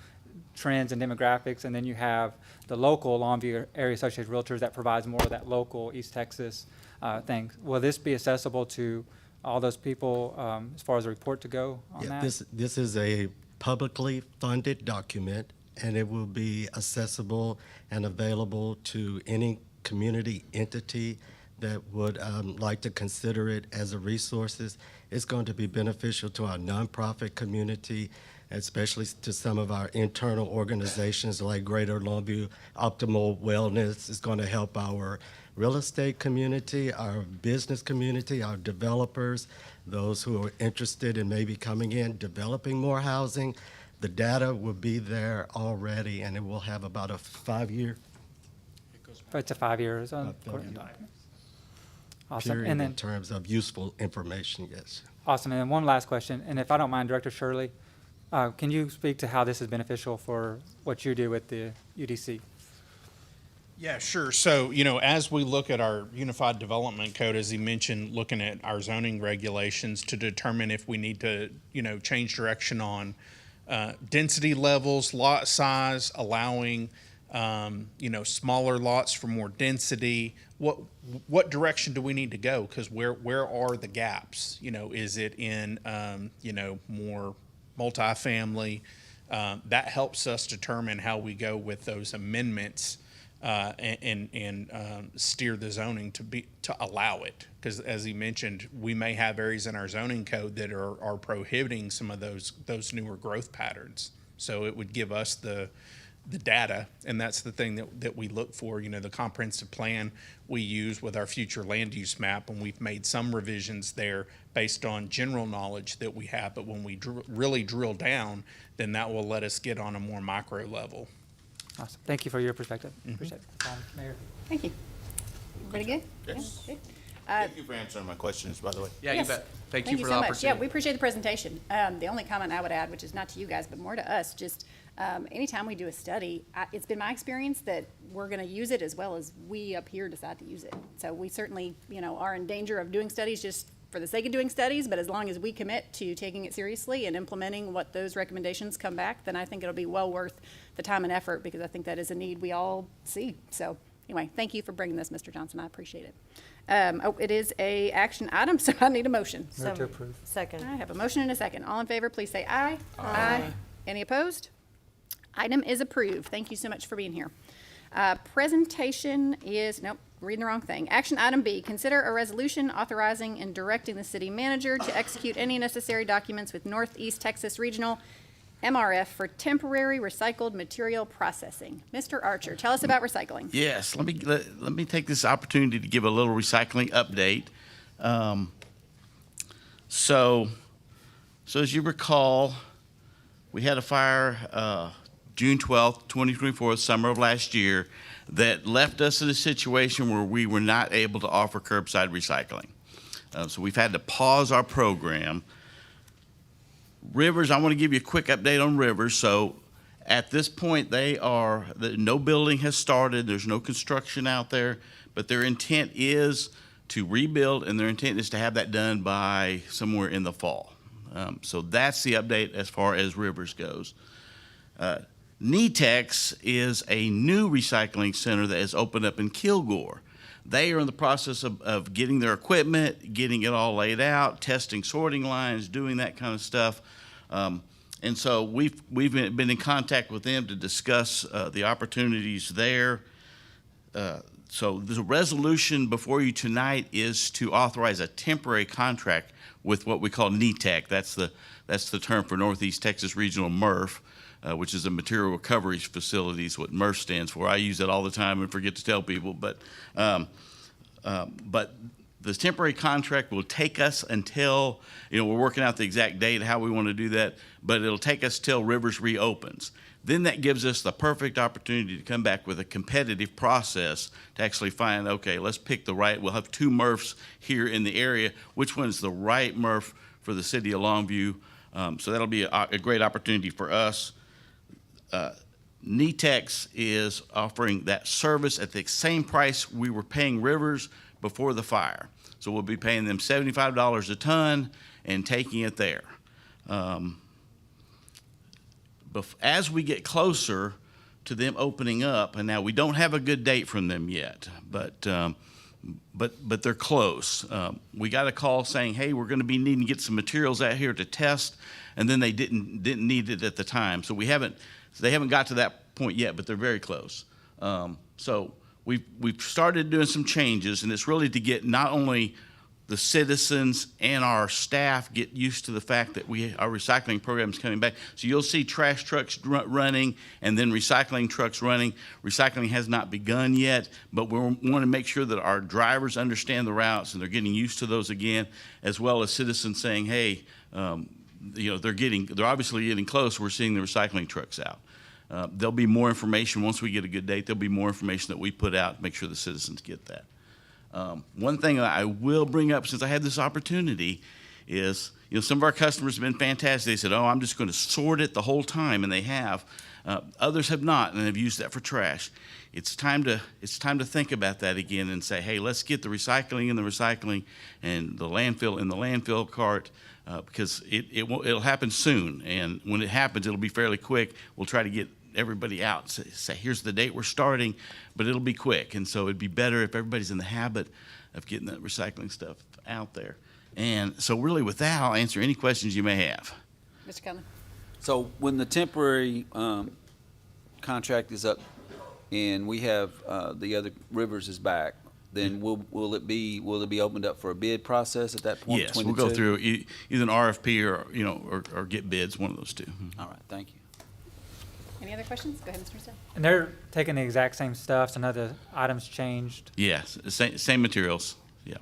trends and demographics, and then you have the local Longview Area Association of Realtors that provides more of that local East Texas thing. Will this be accessible to all those people as far as a report to go on that? This is a publicly funded document, and it will be accessible and available to any community entity that would like to consider it as a resources. It's going to be beneficial to our nonprofit community, especially to some of our internal organizations like Greater Longview Optimal Wellness. It's going to help our real estate community, our business community, our developers, those who are interested in maybe coming in, developing more housing. The data will be there already, and it will have about a 5-year It's a 5 years. Awesome. period And then, in terms of useful information, yes. awesome. And then one last question, and if I don't mind, Director Shirley, can you speak to how this is beneficial for what you do with the UDC? Yeah, sure. So, as we look at our Unified Development Code, as he mentioned, looking at our zoning regulations to determine if we need to, change direction on density levels, lot size, allowing, smaller lots for more density. What direction do we need to go? Because where are the gaps? Is it in, more multifamily? That helps us determine how we go with those amendments and steer the zoning to allow it. Because as he mentioned, we may have areas in our zoning code that are prohibiting some of those newer growth patterns. So it would give us the data, and that's the thing that we look for. The comprehensive plan we use with our future land use map, and we've made some revisions there based on general knowledge that we have. But when we really drill down, then that will let us get on a more micro level. Awesome. Thank you for your perspective. Appreciate it. Mayor. Thank you. Everybody good? Yes. Yeah, good. Thank you for answering my questions, by the way. Yeah, Yes. you bet. Thank you for the so much. opportunity. Yeah, we appreciate the presentation. The only comment I would add, which is not to you guys, but more to us, just anytime we do a study, it's been my experience that we're going to use it as well as we up here decide to use it. So we certainly, are in danger of doing studies just for the sake of doing studies, but as long as we commit to taking it seriously and implementing what those recommendations come back, then I think it'll be well worth the time and effort, because I think that is a need we all see. So anyway, thank you for bringing this, Mr. Johnson. I appreciate it. It is a action item, so I need a motion. Move to approve. Second. I have a motion and a second. All in favor, please say aye. Aye. Any opposed? Item is approved. Thank you so much for being here. Presentation is, nope, reading the wrong thing. Action item B, consider a resolution authorizing and directing the city manager to execute any necessary documents with Northeast Texas Regional MRF for temporary recycled material processing. Mr. Archer, tell us about recycling. Yes, let me take this opportunity to give a little recycling update. So as you recall, we had a fire June 12th, 2024, summer of last year, that left us in a situation where we were not able to offer curbside recycling. So we've had to pause our program. Rivers, I want to give you a quick update on Rivers. So at this point, no building has started. There's no construction out there, but their intent is to rebuild, and their intent is to have that done by somewhere in the fall. So that's the update as far as Rivers goes. NETEX is a new recycling center that has opened up in Kilgore. They are in the process of getting their equipment, getting it all laid out, testing sorting lines, doing that kind of stuff. And so we've been in contact with them to discuss the opportunities there. So the resolution before you tonight is to authorize a temporary contract with what we call NETEC. That's the term for Northeast Texas Regional MRF. Which is a material recovery facility, is what MRF stands for. I use it all the time and forget to tell people, but the temporary contract will take us until, we're working out the exact date, how we want to do that, but it'll take us till Rivers reopens. Then that gives us the perfect opportunity to come back with a competitive process to actually find, okay, let's pick we'll have 2 MRFs here in the area. Which one's the right MRF for the city of Longview? So that'll be a great opportunity for us. NETEX is offering that service at the same price we were paying Rivers before the fire. So we'll be paying them $75 a ton and taking it there. As we get closer to them opening up, and now we don't have a good date from them yet, but they're close. We got a call saying, hey, we're going to be needing to get some materials out here to test, and then they didn't need it at the time. So we haven't So they haven't got to that point yet, but they're very close. So we've started doing some changes, and it's really to get not only the citizens and our staff get used to the fact that our recycling program is coming back. So you'll see trash trucks running and then recycling trucks running. Recycling has not begun yet, but we want to make sure that our drivers understand the routes and they're getting used to those again, as well as citizens saying, hey, they're obviously getting close. We're seeing the recycling trucks out. There'll be more information once we get a good date. There'll be more information that we put out to make sure the citizens get that. One thing that I will bring up since I had this opportunity is, some of our customers have been fantastic. They said, oh, I'm just going to sort it the whole time, and they have. Others have not, and have used that for trash. It's time to think about that again and say, hey, let's get the recycling in the recycling and the landfill in the landfill cart, because it'll happen soon. And when it happens, it'll be fairly quick. We'll try to get everybody out, say here's the date we're starting, but it'll be quick. And so it'd be better if everybody's in the habit of getting that recycling stuff out there. And so really with that, I'll answer any questions you may have. Mr. Conlon? So when the temporary contract is up and we have the other Rivers is back, then will it be opened up for a bid process at that point? Yes, we'll go through either an RFP or get bids, one of those two. All right, thank you. Any other questions? Go ahead, Mr. Russo. And they're taking the exact same stuff, so none of the items changed. Yes, same materials. Yeah.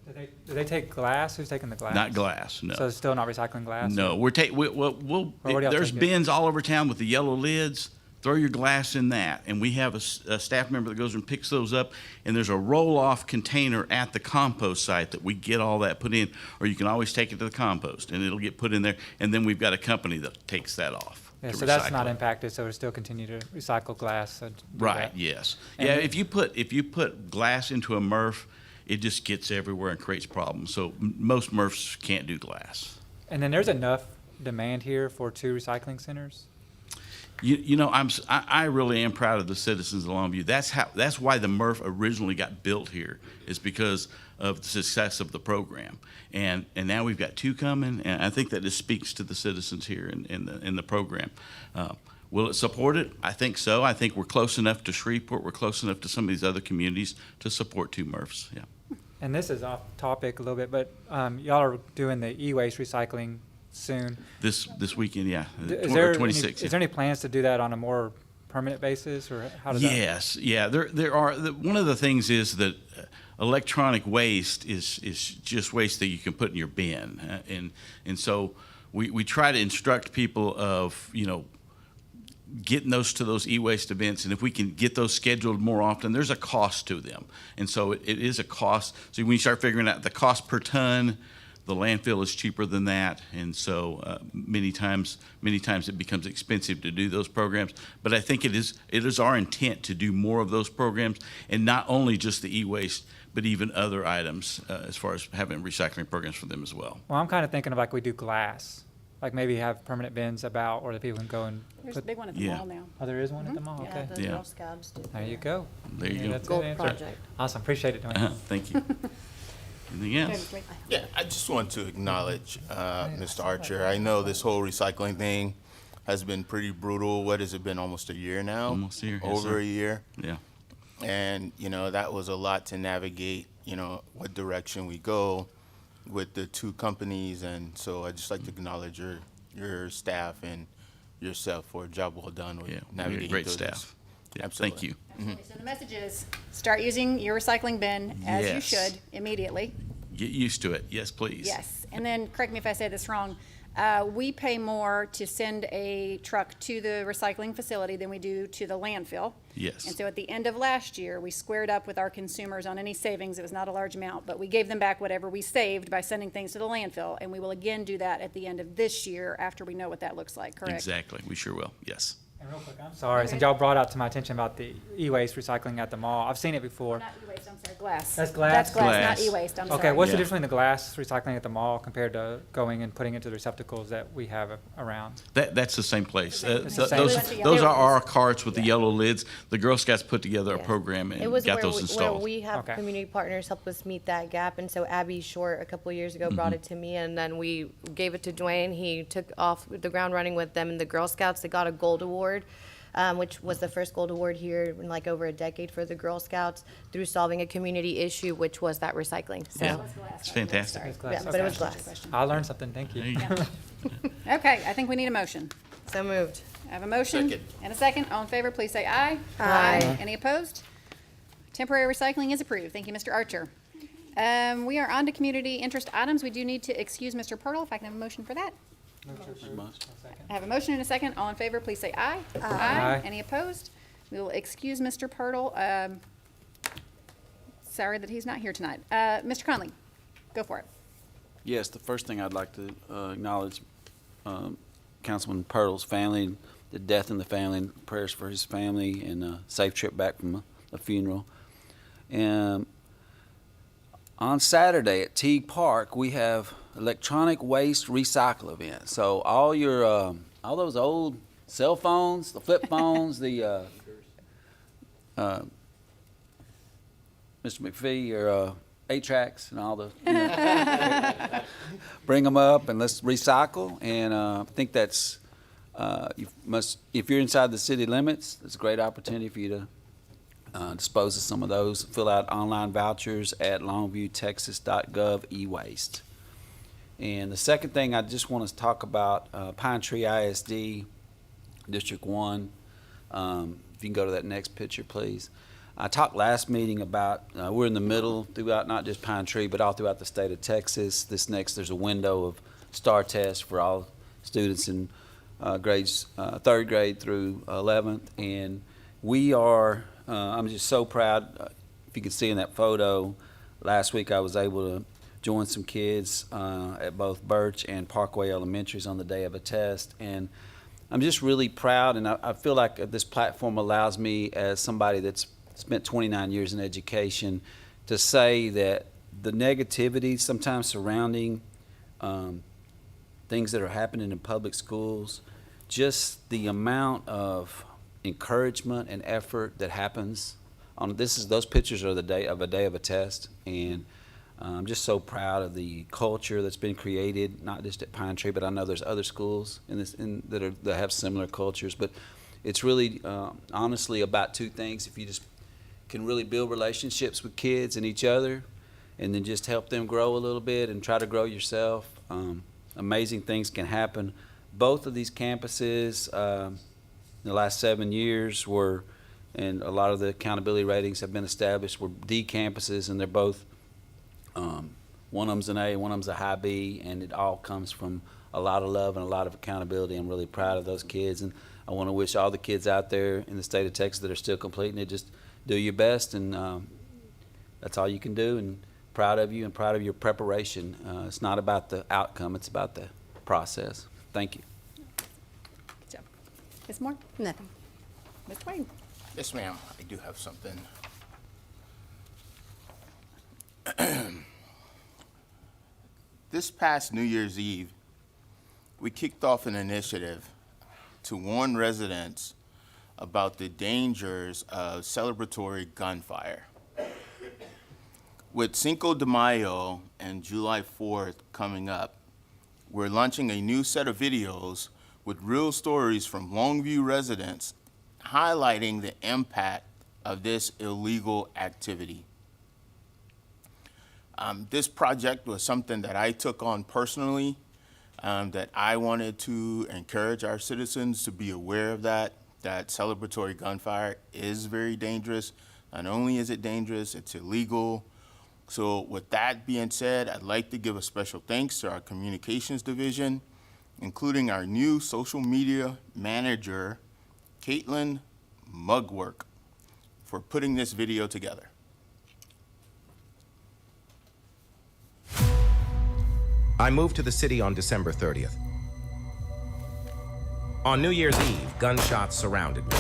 Do they take glass? Who's taking the glass? Not glass, no. So it's still not recycling glass? No, Or there's what else take it? bins all over town with the yellow lids. Throw your glass in that, and we have a staff member that goes and picks those up, and there's a roll-off container at the compost site that we get all that put in, or you can always take it to the compost, and it'll get put in there, and then we've got a company that takes that off. Yeah, to so that's recycle not it. impacted, so we still continue to recycle glass. So do Right, that. yes. And Yeah, then- if you put glass into a MRF, it just gets everywhere and creates problems. So most MRFs can't do glass. And then there's enough demand here for 2 recycling centers? I really am proud of the citizens of Longview. That's why the MRF originally got built here, is because of the success of the program. And now we've got 2 coming, and I think that just speaks to the citizens here in the program. Will it support it? I think so. I think we're close enough to Shreveport. We're close enough to some of these other communities to support 2 MRFs. Yeah. And this is off topic a little bit, but y'all are doing the e-waste recycling soon. This weekend, yeah. Is there 26. is there any plans to do that on a more permanent basis, or how does that? Yes, yeah. There are. One of the things is that electronic waste is just waste that you can put in your bin, and so we try to instruct people of getting those to those e-waste events, and if we can get those scheduled more often, there's a cost to them, and so it is a cost. So when you start figuring out the cost per ton, the landfill is cheaper than that, and so many times it becomes expensive to do those programs. But I think it is our intent to do more of those programs, and not only just the e-waste, but even other items as far as having recycling programs for them as well. Well, I'm kind of thinking of like we do glass, like maybe have permanent bins about, or the people can go and There's a big one at the Yeah. mall now. Oh, there is one at the mall. Yeah, Okay, the Yeah. Girl Scouts do. there you go. There you Yeah, go. that's a Gold good answer. project. Awesome, appreciate it, Dwayne. Thank you. Anything Go ahead, else? Mr. Wade. Yeah, I just want to acknowledge Mr. Archer. I know this whole recycling thing has been pretty brutal. What has it been, almost a year now? Almost a year, yes, Over sir. a year. Yeah. And, that was a lot to navigate, what direction we go with the 2 companies. And so I'd just like to acknowledge your staff and yourself for a job well done with Yeah, navigating great through staff. this. Yeah, Absolutely. thank you. Absolutely. So the message is, start using your recycling bin as you Yes. should immediately. Get used to it. Yes, please. Yes, and then, correct me if I say this wrong, we pay more to send a truck to the recycling facility than we do to the landfill. Yes. And so at the end of last year, we squared up with our consumers on any savings. It was not a large amount, but we gave them back whatever we saved by sending things to the landfill. And we will again do that at the end of this year after we know what that looks like, correct? Exactly. We sure will. Yes. And real quick, I'm sorry, since y'all brought out to my attention about the e-waste recycling at the mall, I've seen it before. Not e-waste, I'm sorry, glass. That's glass? That's glass, Glass. not e-waste, I'm sorry. Okay, what's the Yeah. difference between the glass recycling at the mall compared to going and putting it into the receptacles that we have around? That's the same place. It's the same Those place. those are our carts with the yellow lids. The Girl Scouts put together a program It and was got where those where installed. we have Okay. community partners help us meet that gap, and so Abby Short a couple years ago brought it to me, and then we gave it to Dwayne. He took off the ground running with them, and the Girl Scouts, they got a gold award which was the first gold award here in like over a decade for the Girl Scouts through solving a community issue, which was that recycling. So, Yeah, it's fantastic. yeah, but it was glass. I learned something, thank you. Okay, I think we need a motion. So moved. I have a motion Second. and a second. All in favor, please say aye. Aye. Any opposed? Temporary recycling is approved. Thank you, Mr. Archer. We are on to community interest items. We do need to excuse Mr. Pirtle, if I can have a motion for that. I have a motion and a second. All in favor, please say aye. Aye. Any opposed? We will excuse Mr. Pirtle. Sorry that he's not here tonight. Mr. Conley, go for it. Yes, the first thing I'd like to acknowledge Councilman Pirtle's family, the death in the family, and prayers for his family, and a safe trip back from the funeral. And on Saturday at Teague Park, we have electronic waste recycle event. So all your all those old cell phones, the flip phones, the Mr. McPhee, your 8-tracks and all the bring them up and let's recycle. And I think that's if you're inside the city limits, it's a great opportunity for you to dispose of some of those. Fill out online vouchers at longviewtexas.gov e-waste. And the second thing I just want to talk about, Pine Tree ISD, District 1. If you can go to that next picture, please. I talked last meeting about we're in the middle throughout not just Pine Tree, but all throughout the state of Texas. There's a window of STAR tests for all students in grades 3rd grade through 11th. And we are, I'm just so proud. If you can see in that photo, last week I was able to join some kids at both Birch and Parkway Elementaries on the day of a test. And I'm just really proud, and I feel like this platform allows me, as somebody that's spent 29 years in education, to say that the negativity sometimes surrounding things that are happening in public schools, just the amount of encouragement and effort that happens on those pictures are the day of a test, and I'm just so proud of the culture that's been created, not just at Pine Tree, but I know there's other schools that have similar cultures. But it's really honestly about two things. If you just can really build relationships with kids and each other, and then just help them grow a little bit and try to grow yourself, amazing things can happen. Both of these campuses in the last 7 years were, and a lot of the accountability ratings have been established, were D campuses, and they're both, one of them's an A, one of them's a high B, and it all comes from a lot of love and a lot of accountability. I'm really proud of those kids, and I want to wish all the kids out there in the state of Texas that are still completing it, just do your best, and that's all you can do, and proud of you and proud of your preparation. It's not about the outcome, it's about the process. Thank you. Good job. Ms. Moore? Nothing. Mr. Wade? Yes, ma'am, I do have something. This past New Year's Eve, we kicked off an initiative to warn residents about the dangers of celebratory gunfire. With Cinco de Mayo and July 4th coming up, we're launching a new set of videos with real stories from Longview residents highlighting the impact of this illegal activity. This project was something that I took on personally, that I wanted to encourage our citizens to be aware of that celebratory gunfire is very dangerous. Not only is it dangerous, it's illegal. So with that being said, I'd like to give a special thanks to our communications division, including our new social media manager, Caitlin Mugwork, for putting this video together. I moved to the city on December 30th. On New Year's Eve, gunshots surrounded me.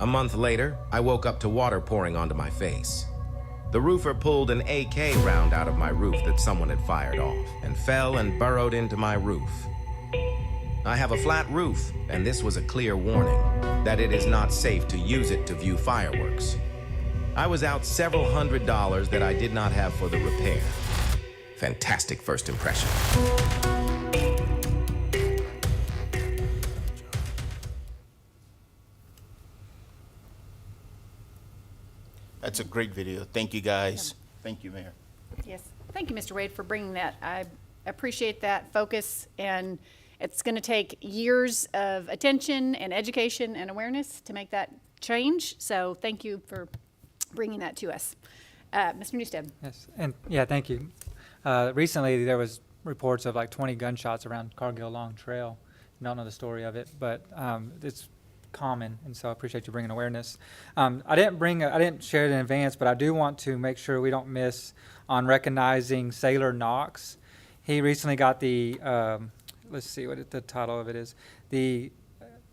A month later, I woke up to water pouring onto my face. The roofer pulled an AK round out of my roof that someone had fired off and fell and burrowed into my roof. I have a flat roof, and this was a clear warning that it is not safe to use it to view fireworks. I was out several $100s that I did not have for the repair. Fantastic first impression. That's a great video. Thank you, guys. Thank you, Mayor. Yes. Thank you, Mr. Wade, for bringing that. I appreciate that focus, and it's going to take years of attention and education and awareness to make that change. So thank you for bringing that to us. Mr. Newstead. Yes, and yeah, thank you. Recently, there was reports of like 20 gunshots around Cargill Long Trail. I don't know the story of it, but it's common, and so I appreciate you bringing awareness. I didn't share it in advance, but I do want to make sure we don't miss on recognizing Sailor Knox. He recently got the, let's see what the title of it is, the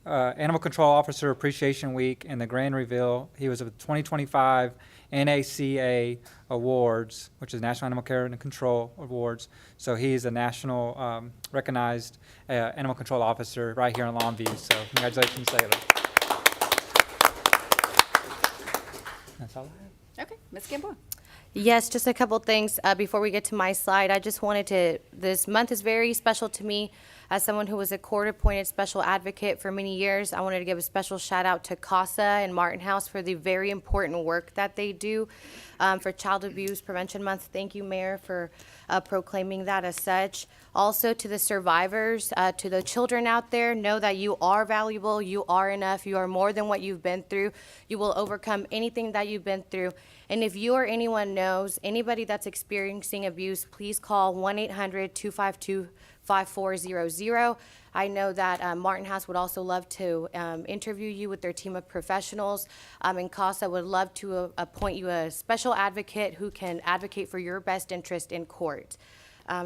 Animal Control Officer Appreciation Week in the Grand Reveal. He was at the 2025 NACA Awards, which is National Animal Care and Control Awards. So he's a national recognized animal control officer right here in Longview. So congratulations, Sailor. That's all I have. Okay, Ms. Gamboa. Yes, just a couple things before we get to my slide. I just wanted to, this month is very special to me as someone who was a court-appointed special advocate for many years. I wanted to give a special shout out to CASA and Martin House for the very important work that they do for Child Abuse Prevention Month. Thank you, Mayor, for proclaiming that as such. Also to the survivors, to the children out there, know that you are valuable, you are enough, you are more than what you've been through. You will overcome anything that you've been through. And if you or anyone knows anybody that's experiencing abuse, please call 1-800-252-5400. I know that Martin House would also love to interview you with their team of professionals, and CASA would love to appoint you a special advocate who can advocate for your best interest in court.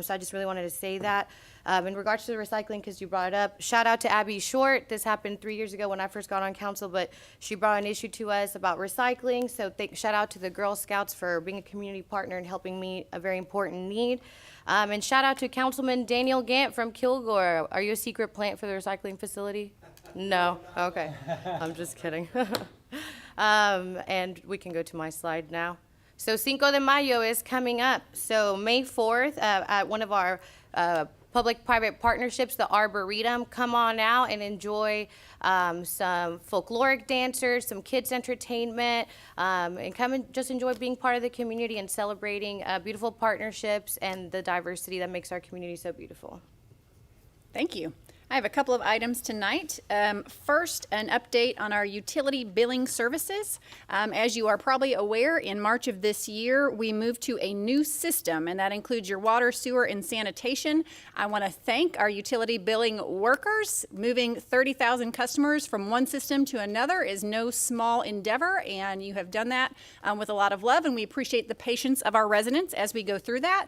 So I just really wanted to say that. In regards to the recycling, because you brought it up, shout out to Abby Short. This happened 3 years ago when I first got on council, but she brought an issue to us about recycling. So shout out to the Girl Scouts for being a community partner and helping meet a very important need. And shout out to Councilman Daniel Gant from Kilgore. Are you a secret plant for the recycling facility? No? Okay. I'm just kidding. And we can go to my slide now. So Cinco de Mayo is coming up. So May 4th, at one of our public-private partnerships, the Arboretum, come on out and enjoy some folkloric dancers, some kids entertainment, and come and just enjoy being part of the community and celebrating beautiful partnerships and the diversity that makes our community so beautiful. Thank you. I have a couple of items tonight. First, an update on our utility billing services. As you are probably aware, in March of this year, we moved to a new system, and that includes your water, sewer, and sanitation. I want to thank our utility billing workers. Moving 30,000 customers from one system to another is no small endeavor, and you have done that with a lot of love, and we appreciate the patience of our residents as we go through that.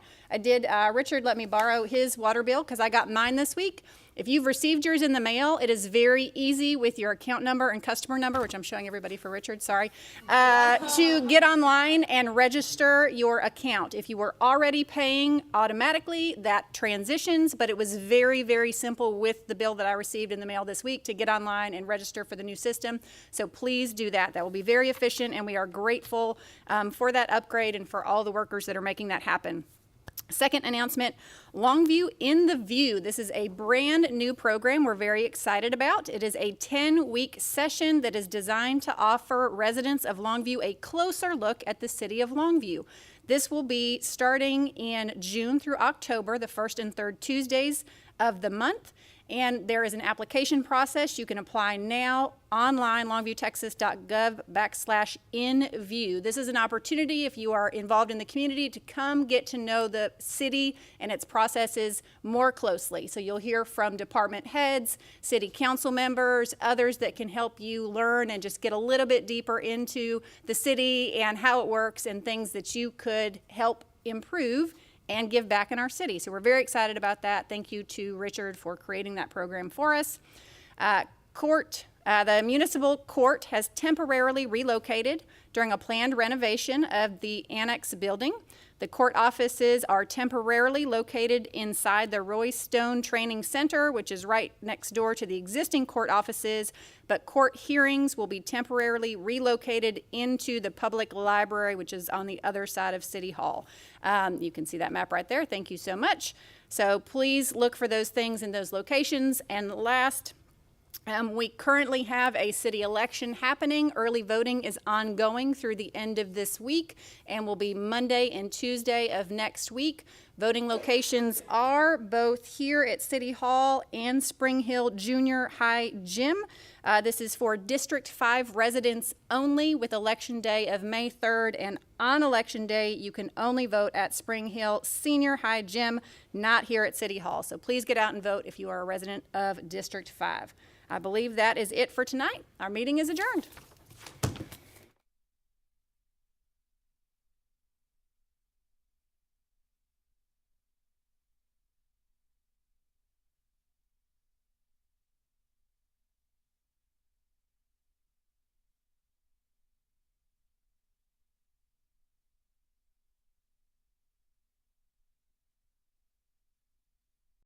Richard let me borrow his water bill because I got mine this week. If you've received yours in the mail, it is very easy with your account number and customer number, which I'm showing everybody for Richard, sorry, to get online and register your account. If you were already paying automatically, that transitions, but it was very, very simple with the bill that I received in the mail this week to get online and register for the new system. So please do that. That will be very efficient, and we are grateful for that upgrade and for all the workers that are making that happen. Second announcement, Longview in the View. This is a brand new program we're very excited about. It is a 10-week session that is designed to offer residents of Longview a closer look at the city of Longview. This will be starting in June through October, the first and third Tuesdays of the month. And there is an application process. You can apply now online, longviewtexas.gov/inview. This is an opportunity, if you are involved in the community, to come get to know the city and its processes more closely. So you'll hear from department heads, city council members, others that can help you learn and just get a little bit deeper into the city and how it works and things that you could help improve and give back in our city. So we're very excited about that. Thank you to Richard for creating that program for us. The municipal court has temporarily relocated during a planned renovation of the annex building. The court offices are temporarily located inside the Roy Stone Training Center, which is right next door to the existing court offices, but court hearings will be temporarily relocated into the public library, which is on the other side of City Hall. You can see that map right there. Thank you so much. So please look for those things in those locations. And last, We currently have a city election happening. Early voting is ongoing through the end of this week and will be Monday and Tuesday of next week. Voting locations are both here at City Hall and Spring Hill Junior High Gym. This is for District 5 residents only, with Election Day of May 3rd. And on Election Day, you can only vote at Spring Hill Senior High Gym, not here at City Hall. So please get out and vote if you are a resident of District 5. I believe that is it for tonight. Our meeting is adjourned.